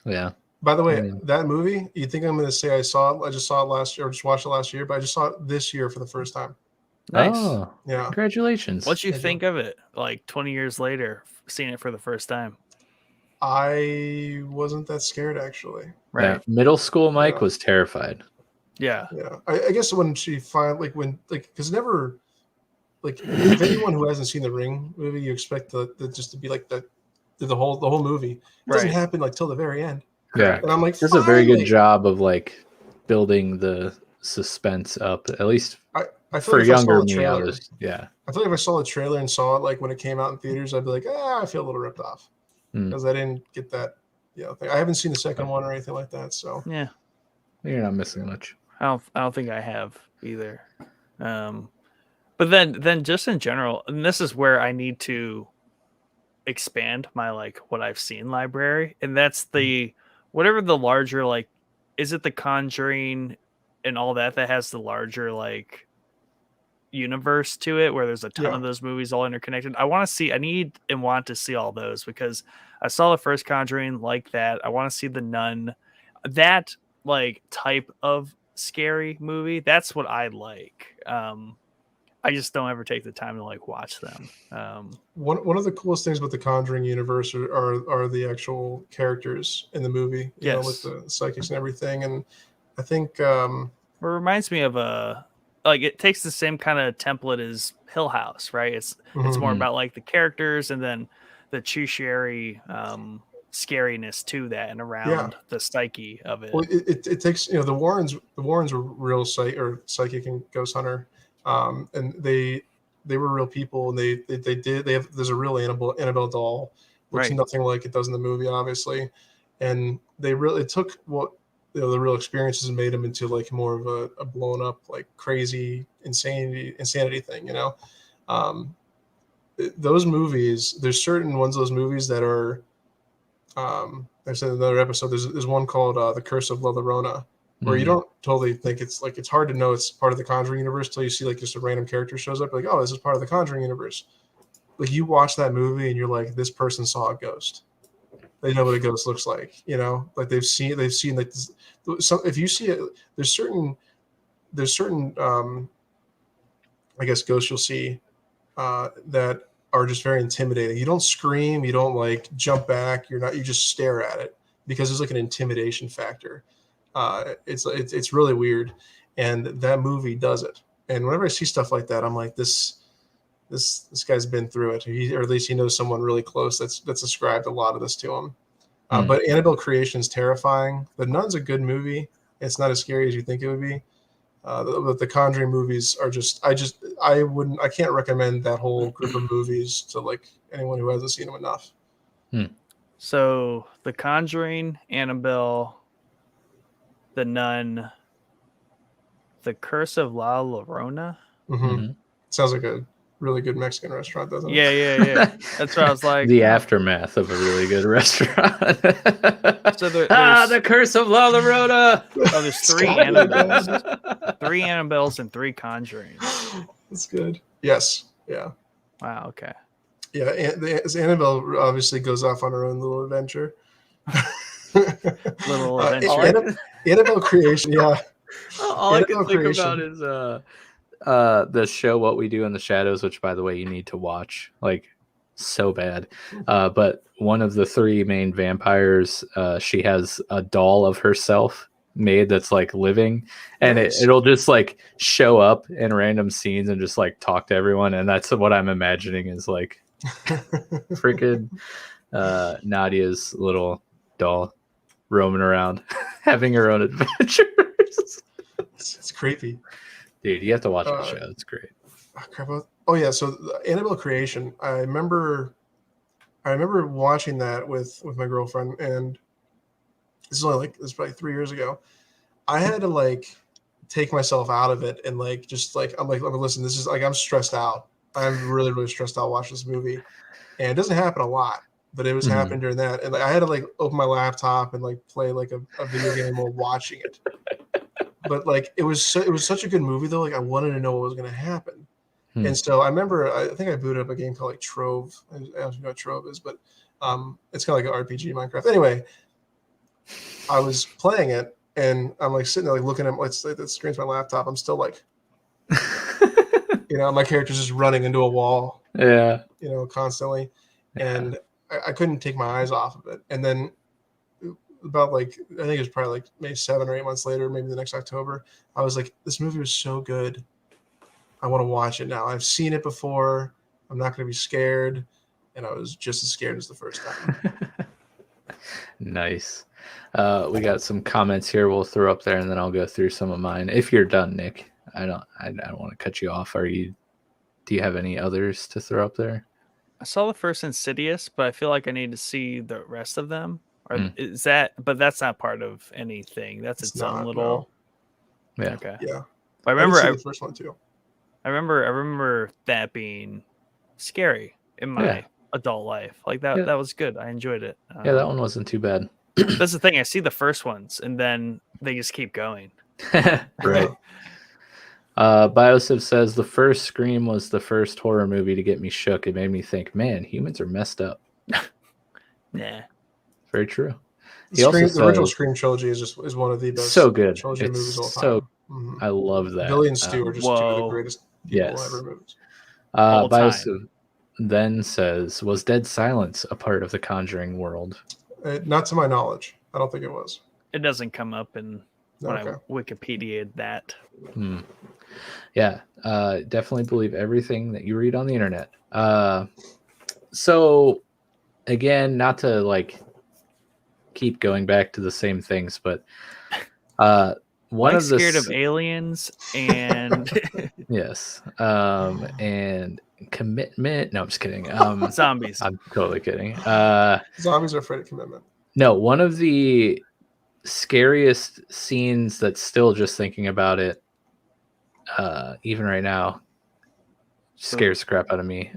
Yeah. By the way, that movie, you think I'm going to say I just saw it last year or just watched it last year, but I just saw it this year for the first time. Nice. Oh, yeah. Congratulations. What you think of it? Like 20 years later, seeing it for the first time. I wasn't that scared actually. Right. Yeah. Middle school Mike was terrified. Yeah. Yeah. I guess when she finally because never if anyone who hasn't seen the Ring movie, you expect the just to be like the whole movie. It doesn't happen like till the very end. Yeah, And I'm like, that's a very good job of like building the suspense up. At least I feel for like if I younger saw the me, trailer, I feel like if I saw the trailer and saw it like when it came out in theaters, I'd be like, I feel a little ripped off because I didn't get that. Thing. I haven't seen the second one or anything like that. So yeah, you're not missing much. I don't think I have either. But then just in general, and this is where I need to expand my like what I've seen library, and that's the whatever the larger like, is it the Conjuring and all that has the larger like universe to it where there's a ton of those movies all interconnected. I need and want to see all those because I saw the first Conjuring like that. I want to see the Nun, that like type of scary movie. That's what I like. I just don't ever take the time to like watch them. One of the coolest things about the Conjuring universe are the actual characters in the movie, with the psychics and everything. And I think it reminds me of it takes the same kind of template as Hill House, right? It's more about like the characters and then the tertiary scariness to that and around the psyche of it. Well, it takes the Warrens were real psychic and ghost hunter, and they were real people, and there's a real Annabelle doll, looks nothing like it does in the movie, obviously, and it took what the real experiences and made them into like more of a blown up like crazy insanity thing, those movies, there's certain ones of those movies that are I said in another episode, there's one called The Curse of La Llorona, where you don't totally think it's hard to know it's part of the Conjuring universe till you see like just a random character shows up, like, oh, this is part of the Conjuring universe. Like you watch that movie and you're like, this person saw a ghost. They know what a ghost looks like, like they've seen like this. So if you see it, there's certain I guess ghosts you'll see that are just very intimidating. You don't scream, you don't like jump back, you just stare at it because there's like an intimidation factor. It's really weird, and that movie does it. And whenever I see stuff like that, I'm like, this guy's been through it, or at least he knows someone really close that's ascribed a lot of this to him. But Annabelle Creation is terrifying. The Nun's a good movie. It's not as scary as you think it would be. The Conjuring movies are I can't recommend that whole group of movies to like anyone who hasn't seen them enough. So The Conjuring, Annabelle, The Nun, The Curse of La Llorona. Sounds like a really good Mexican restaurant, doesn't it? Yeah. That's what I was like. The aftermath of a really good restaurant. So the Curse of La Llorona. Oh, there's 3 Annabelles. 3 Annabelles and 3 Conjurings. That's good. Yes. Yeah. Wow. Okay. Yeah. Annabelle obviously goes off on her own little adventure. Annabelle Creation. Yeah. All I can think about is the show What We Do in the Shadows, which by the way you need to watch, like so bad. But one of the 3 main vampires, she has a doll of herself made that's like living, and it'll just like show up in random scenes and just like talk to everyone, and that's what I'm imagining is like freaking Nadia's little doll roaming around having her own adventures. It's creepy. Dude, you have to watch the show. It's great. Oh yeah, so Annabelle Creation. I remember watching that with my girlfriend, and this is probably 3 years ago. I had to like take myself out of it and like just like I'm like, listen, this is like I'm stressed out. I'm really, really stressed out watching this movie, and it doesn't happen a lot, but it was happening during that, and like I had to like open my laptop and like play like a video game while watching it. But like it was such a good movie though. Like I wanted to know what was going to happen, and so I remember I think I booted up a game called like Trove. I don't know what Trove is, but it's kind of like an RPG Minecraft. Anyway, I was playing it, and I'm like sitting there like looking at the screen's my laptop. I'm still like, my character's just running into a wall. Yeah. Constantly, and I couldn't take my eyes off of it. And then about like I think it was probably like maybe 7 or 8 months later, maybe the next October, I was like, this movie was so good, I want to watch it now. I've seen it before, I'm not going to be scared, and I was just as scared as the first time. Nice. We got some comments here we'll throw up there, and then I'll go through some of mine. If you're done, Nick, I don't want to cut you off. Do you have any others to throw up there? I saw the first Insidious, but I feel like I need to see the rest of them. Or is that? But that's not part of anything. That's its own little. No. Yeah. Okay. Yeah. I remember the first one too. I remember that being scary in my adult life. Like that. Yeah. That was good. I enjoyed it. Yeah, that one wasn't too bad. That's the thing. I see the first ones, and then they just keep going. Right. Biosiv says the first Scream was the first horror movie to get me shook. It made me think, man, humans are messed up. Nah. Very true. The original Scream trilogy is one of the best so good. trilogy movies of all time. Mm-hmm. I love that. Billy and Stu are just two of the greatest people ever movies. Biosiv then says, was Dead Silence a part of the Conjuring world? Not to my knowledge. I don't think it was. It doesn't come up in when I Wikipedia'd that. Yeah, definitely believe everything that you read on the internet. So, again, not to like keep going back to the same things, but one of the scared of aliens and yes, and commitment. No, I'm just kidding. Zombies. I'm totally kidding. Zombies are afraid of commitment. No, one of the scariest scenes that's still just thinking about it, even right now, scares the crap out of me.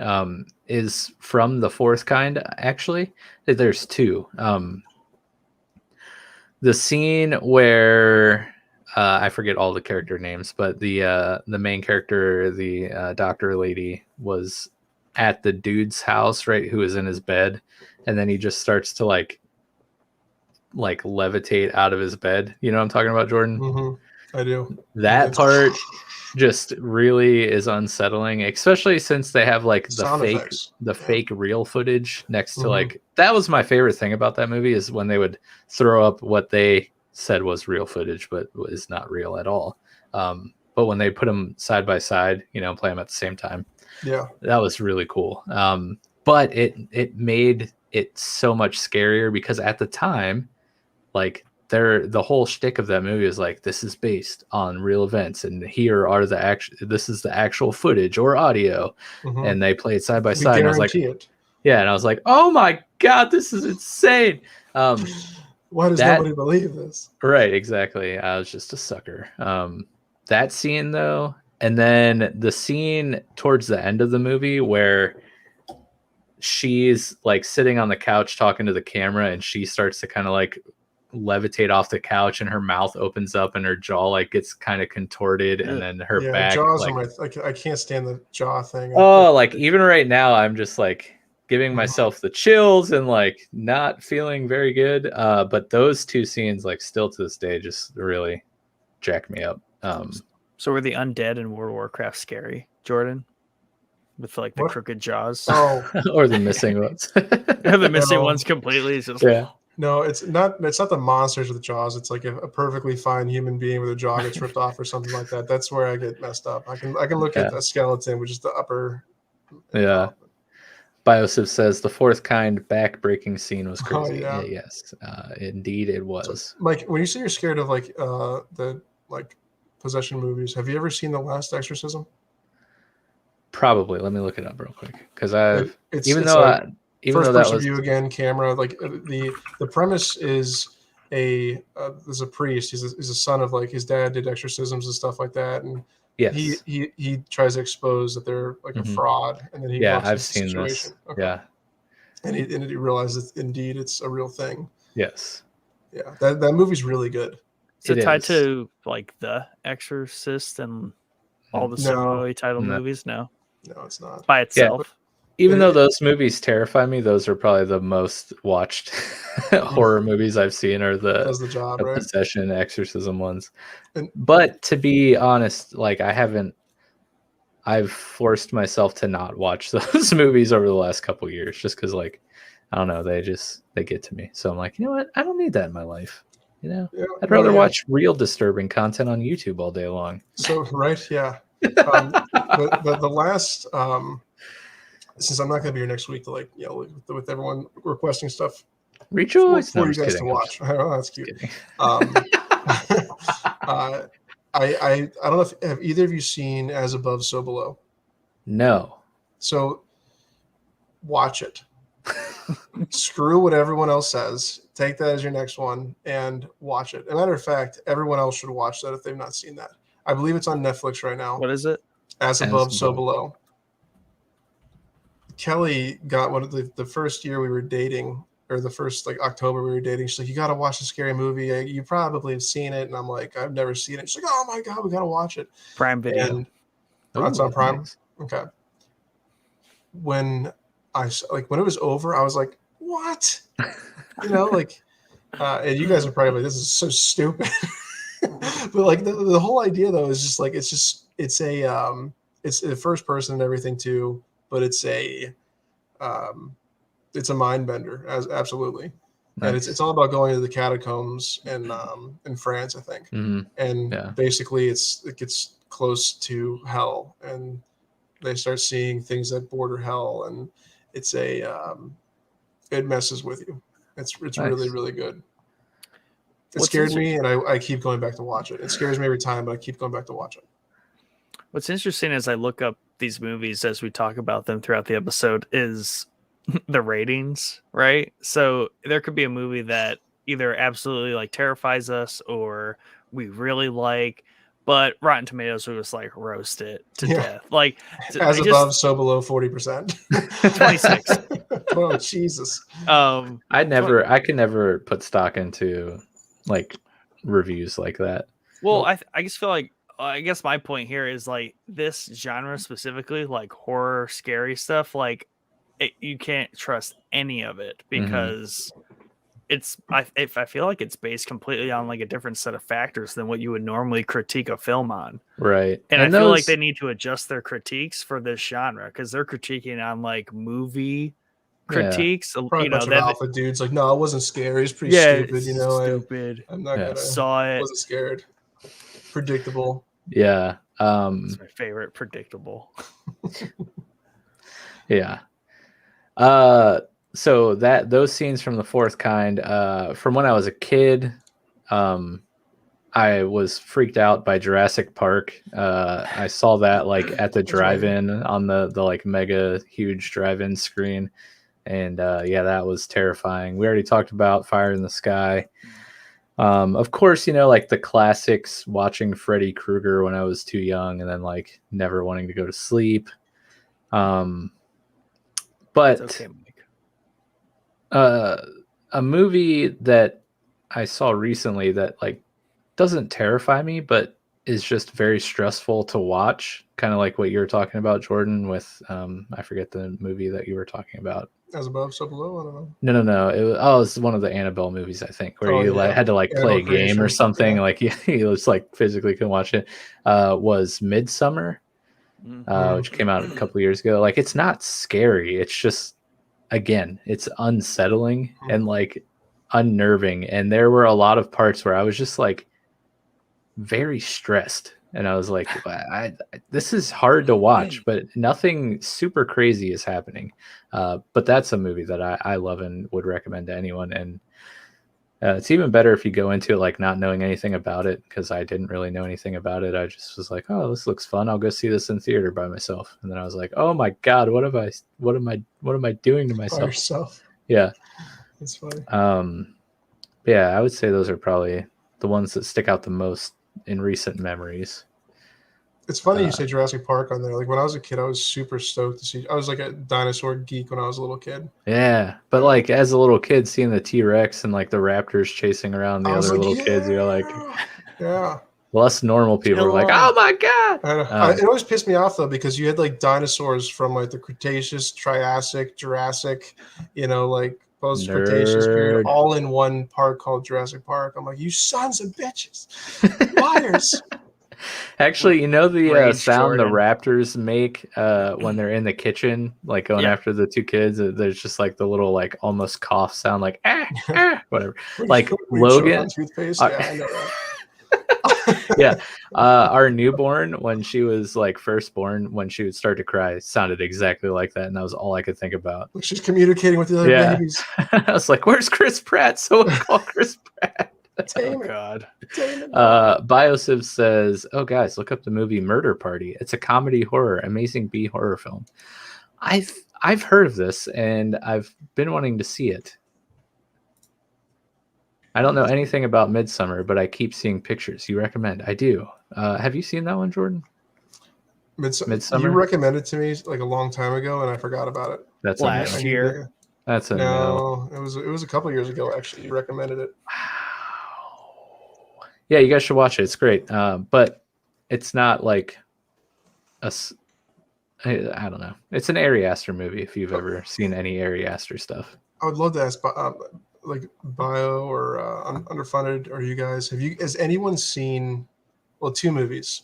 Is from The Fourth Kind. Actually, there's two. The scene where I forget all the character names, but the main character, the doctor lady, was at the dude's house, right? Who was in his bed, and then he just starts to like levitate out of his bed. You know what I'm talking about, Jordan? Mm-hmm. I do. That part just really is unsettling, especially since they have like the fake real footage next to like, that was my favorite thing about that movie, is when they would throw up what they said was real footage, but was not real at all. But when they put them side by side, you know, play them at the same time. Yeah. That was really cool. But it made it so much scarier because at the time, like, the whole shtick of that movie is like, this is based on real events, and here are this is the actual footage or audio, and they play it side by side. And I was like, yeah, and I was like, oh my god, this is insane. Why does nobody believe this? Right, exactly. I was just a sucker. That scene though, and then the scene towards the end of the movie where she's like sitting on the couch talking to the camera, and she starts to kind of like levitate off the couch, and her mouth opens up and her jaw like gets kind of contorted, and then her back jaws like, I can't stand the jaw thing. Like even right now I'm just like giving myself the chills and like not feeling very good, but those two scenes like still to this day just really jack me up. So were the undead in World of Warcraft scary, Jordan, with like the crooked jaws? Or the missing ones? The missing ones completely. Just, No, it's not the monsters with the jaws. It's like a perfectly fine human being with a jaw gets ripped off or something like that. That's where I get messed up. I can look at a skeleton, which is the upper. Yeah. Biosiv says the Fourth Kind back-breaking scene was crazy. Oh, yeah. Yes, indeed it was. So, like, when you say you're scared of like the like possession movies, have you ever seen The Last Exorcism? Probably. Let me look it up real quick, because even first though that person was view again, camera, like the premise is there's a priest. He's a son of, like, his dad did exorcisms and stuff like that, and he tries to expose that they're like a fraud, and then he I've seen this. Okay. And he realizes indeed it's a real thing. Yes. Yeah, that movie's really good. Is it tied to like The Exorcist and all the similarly titled movies? No, it's not by itself. Even though those movies terrify me, those are probably the most watched horror movies I've seen, are the possession, exorcism ones. But to be honest, like I've forced myself to not watch those movies over the last couple years, just because, like, I don't know, they get to me. So I'm like, you know what? I don't need that in my life. You know, I'd rather watch real disturbing content on YouTube all day long. So the last. Since I'm not going to be here next week, to, like, you know, with everyone requesting stuff Rejoice. for No, I'm you just guys kidding. to watch. Oh, that's Just cute. kidding. I don't know if have either of you seen As Above, So Below. No. So watch it. Screw what everyone else says. Take that as your next one and watch it. As a matter of fact, everyone else should watch that if they've not seen that. I believe it's on Netflix right now. What is it? As Above, So Below. Kelly got one of the first year we were dating, or the first like October we were dating. She's like, "You got to watch a scary movie. You probably have seen it." And I'm like, "I've never seen it." She's like, "Oh my god, we got to watch it." Prime Video. And it's on Prime. Nice. Okay. When when it was over, I was like, "What?" You know, like, and you guys are probably like, "This is so stupid." But like the whole idea though is just like it's the first person and everything too, but it's a mind bender, as absolutely. Nice. And it's all about going to the catacombs in France, I think. Mm-hmm. And basically it gets close to hell, and they start seeing things that border hell, and it's it messes with you. It's Nice. really, really good. It scared me, and I keep going back to watch it. It scares me every time, but I keep going back to watch it. What's interesting as I look up these movies as we talk about them throughout the episode is the ratings, right? So there could be a movie that either absolutely like terrifies us or we really like, but Rotten Tomatoes would just like roast it to death. Like As Above, So Below, 40%. 26. Oh Jesus. I could never put stock into like reviews like that. Well, I just feel like I guess my point here is like this genre specifically, like horror, scary stuff, like you can't trust any of it because I feel like it's based completely on like a different set of factors than what you would normally critique a film on. Right. And I feel like they need to adjust their critiques for this genre because they're critiquing on like movie critiques. Probably a bunch of alpha dudes like, no, it wasn't scary. It's pretty stupid. You know, stupid. I'm not gonna. Saw it. Wasn't scared. Predictable. Yeah. It's my favorite. Predictable. Yeah. So those scenes from The Fourth Kind, from when I was a kid, I was freaked out by Jurassic Park. I saw that like at the drive-in on the like mega huge drive-in screen. And that was terrifying. We already talked about Fire in the Sky. Of course, you know, like the classics, watching Freddy Krueger when I was too young and then like never wanting to go to sleep. But okay, Mike. A movie that I saw recently that like doesn't terrify me, but is just very stressful to watch, kind of like what you were talking about, Jordan, with I forget the movie that you were talking about. As Above, So Below? I don't know. No. It was one of the Annabelle movies, I think, where you had to like play a game or something. Yeah. Like you just like physically couldn't watch it. Was Midsommar, which came out a couple years ago. Like it's not scary. It's just, again, it's unsettling and like unnerving. And there were a lot of parts where I was just like very stressed. And I was like, this is hard to watch, but nothing super crazy is happening. But that's a movie that I love and would recommend to anyone. And it's even better if you go into it like not knowing anything about it, because I didn't really know anything about it. I just was like, oh, this looks fun. I'll go see this in theater by myself. And then I was like, oh my God, what am I doing to myself? By yourself. Yeah. That's funny. Yeah, I would say those are probably the ones that stick out the most in recent memories. It's funny you say Jurassic Park on there. Like when I was a kid, I was super stoked to see. I was like a dinosaur geek when I was a little kid. Yeah, but like as a little kid, seeing the T-Rex and like the raptors chasing around the other little kids, you're like, yeah. Less normal people are like, oh my God. It always pissed me off though, because you had like dinosaurs from like the Cretaceous, Triassic, Jurassic, you know, like post-Cretaceous period, all in one park called Jurassic Park. I'm like, you sons of bitches, liars. Actually, you know the sound the raptors make when they're in the kitchen, like going after the two kids? There's just like the little like almost cough sound, like whatever. Like Logan. Toothpaste? Yeah, I know that. Yeah. Our newborn, when she was like first born, when she would start to cry, sounded exactly like that. And that was all I could think about. She's communicating with the other babies. I was like, where's Chris Pratt? Someone call Chris Pratt. Oh, God. Biosiv says, oh, guys, look up the movie Murder Party. It's a comedy horror, amazing B horror film. I've heard of this, and I've been wanting to see it. I don't know anything about Midsommar, but I keep seeing pictures. You recommend? I do. Have you seen that one, Jordan? Midsommar? You recommended it to me like a long time ago, and I forgot about it. That's last year. That's a no. It was a couple years ago. Actually, you recommended it. Wow. Yeah, you guys should watch it. It's great, but it's not like I don't know. It's an Ari Aster movie. If you've ever seen any Ari Aster stuff, I would love to ask, like Bio or Underfunded, or you guys, has anyone seen, well, two movies?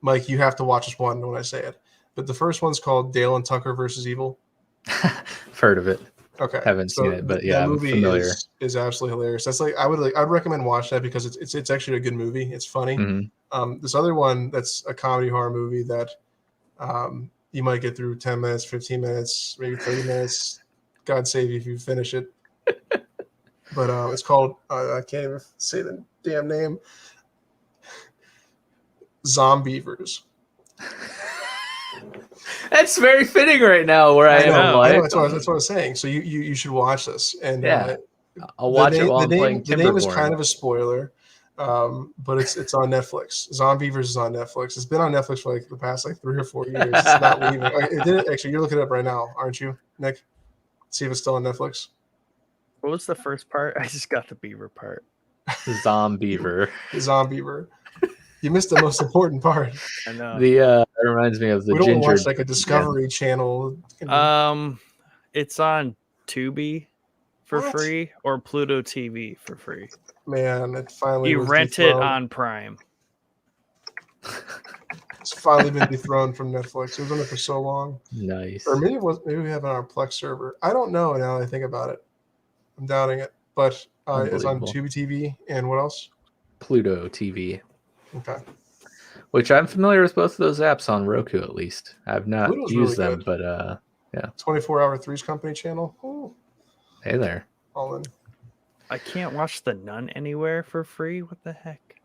Mike, you have to watch this one when I say it. But the first one's called Dale and Tucker versus Evil. I've heard of it. Okay, haven't seen it, but yeah, that movie I'm familiar. Is absolutely hilarious. That's I'd recommend watching that because it's actually a good movie. It's funny. Mm-hmm. This other one that's a comedy horror movie that you might get through 10 minutes, 15 minutes, maybe 30 minutes. God save you if you finish it. But it's called I can't even say the damn name. Zombievers. That's very fitting right now where I am in life. I know, that's what I was saying. So you should watch this. And I'll watch it while I'm playing Timberborn. The name is kind of a spoiler, but it's on Netflix. Zombievers is on Netflix. It's been on Netflix for like the past 3 or 4 years. It's not leaving. It didn't actually. You're looking it up right now, aren't you, Nick? See if it's still on Netflix. What was the first part? I just got the beaver part. Zombiever. Zombiever. You missed the most important part. I know. It reminds me of the we don't ginger. Watch like a Discovery Channel. It's on Tubi for free or Pluto TV for free. Man, it finally. You rent it on Prime. It's finally been dethroned from Netflix. It was on it for so long. Nice. Or maybe we have it on our Plex server. I don't know now that I think about it. I'm doubting it. But it's on Tubi TV and what else? Pluto TV. Okay. Which I'm familiar with both of those apps on Roku at least. I've not Pluto's used really them, but yeah. 24-hour Three's Company channel. Ooh. Hey there. All in. I can't watch The Nun anywhere for free. What the heck?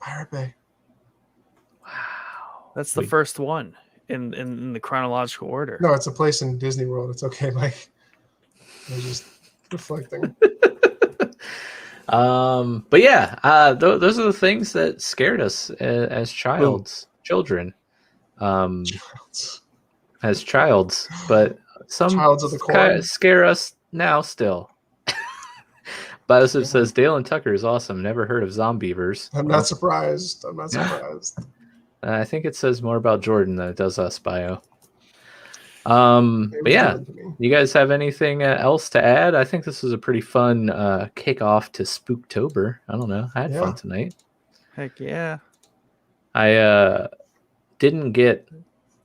Pirate Bay. Wow. That's the first one in the chronological order. No, it's a place in Disney World. It's okay, Mike. I was just reflecting. But yeah, those are the things that scared us as children. As childs, but some Childs of the corn. Scare us now still. Biosiv says Dale and Tucker is awesome. Never heard of Zombievers. I'm not surprised. I think it says more about Jordan than it does us, Bio. But yeah, you guys have anything else to add? I think this was a pretty fun kickoff to Spooktober. I don't know. I had fun tonight. Heck yeah. I didn't get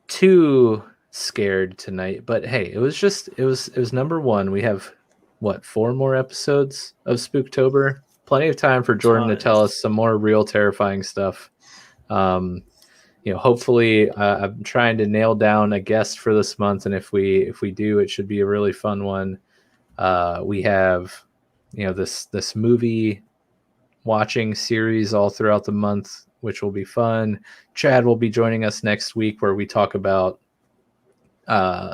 too scared tonight, but hey, it was number one. We have 4 more episodes of Spooktober. Plenty of time for Jordan to tell us some more real terrifying stuff. Hopefully I'm trying to nail down a guest for this month, and if we do, it should be a really fun one. We have this movie watching series all throughout the month, which will be fun. Chad will be joining us next week where we talk about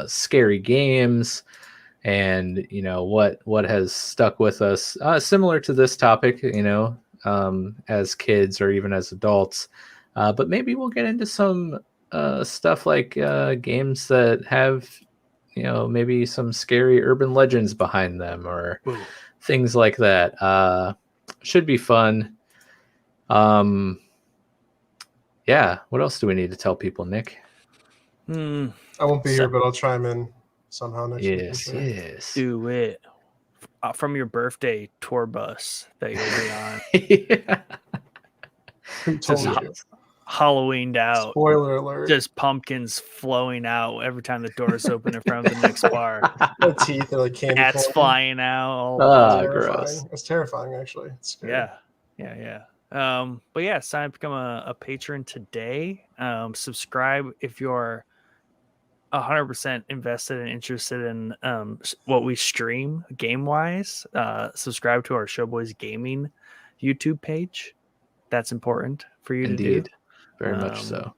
scary games and what has stuck with us, similar to this topic, as kids or even as adults. But maybe we'll get into some stuff like games that have, maybe some scary urban legends behind them or things like that. Should be fun. Yeah. What else do we need to tell people, Nick? I won't be here, but I'll chime in somehow next week. Yes. Do it. From your birthday tour bus that you'll be on. Yeah. Halloweened out. Spoiler alert. Just pumpkins flowing out every time the doors open in front of the next bar. The teeth are like candy. Cats flying out. Gross. It's terrifying, actually. It's scary. Yeah. But yeah, sign up, become a patron today. Subscribe if you're 100% invested and interested in what we stream game wise. Subscribe to our Showboys Gaming YouTube page. That's important for you to do. Very much so.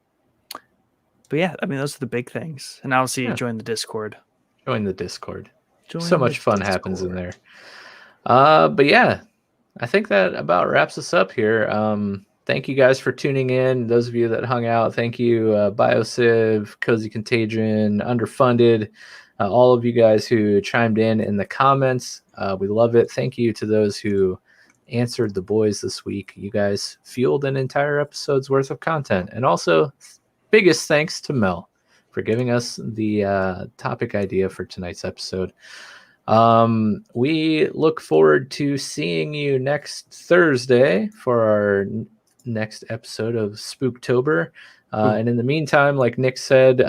But yeah, I mean, those are the big things. And obviously, join the Discord. Join the Discord. So much fun happens in there. But yeah, I think that about wraps us up here. Thank you guys for tuning in. Those of you that hung out, thank you, BioCiv, Cozy Contagion, Underfunded, all of you guys who chimed in the comments. We love it. Thank you to those who answered the boys this week. You guys fueled an entire episode's worth of content. And also, biggest thanks to Mel for giving us the topic idea for tonight's episode. We look forward to seeing you next Thursday for our next episode of Spooktober. And in the meantime, like Nick said,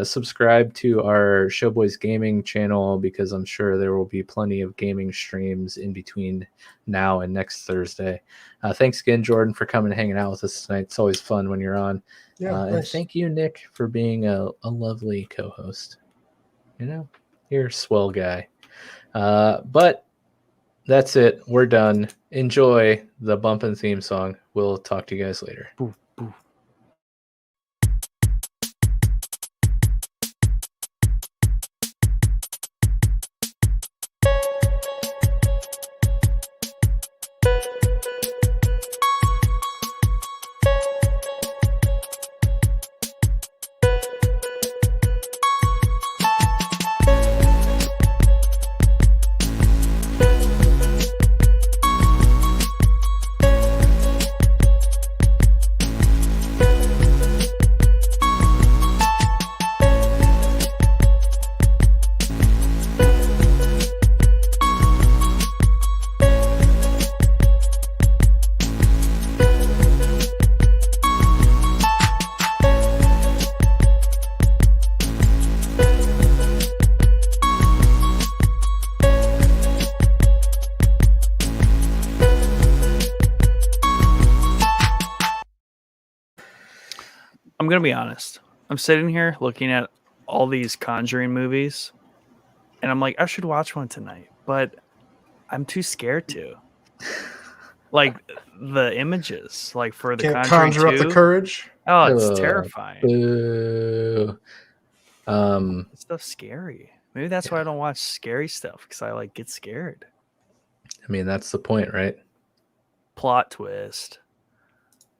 subscribe to our Showboys Gaming channel, because I'm sure there will be plenty of gaming streams in between now and next Thursday. Thanks again, Jordan, for coming and hanging out with us tonight. It's always fun when you're on. And thank you, Nick, for being a lovely co-host. You know, you're a swell guy. But that's it. We're done. Enjoy the bumpin' theme song. We'll talk to you guys later. Boo, boo. I'm going to be honest. I'm sitting here looking at all these Conjuring movies, and I'm like, I should watch one tonight, but I'm too scared to. Like, the images, like for the Can't Conjuring conjure 2, up the courage. Oh, it's terrifying. Boo. This stuff's scary. Maybe that's why I don't watch scary stuff, because I get scared. I mean, that's the point, right? Plot twist.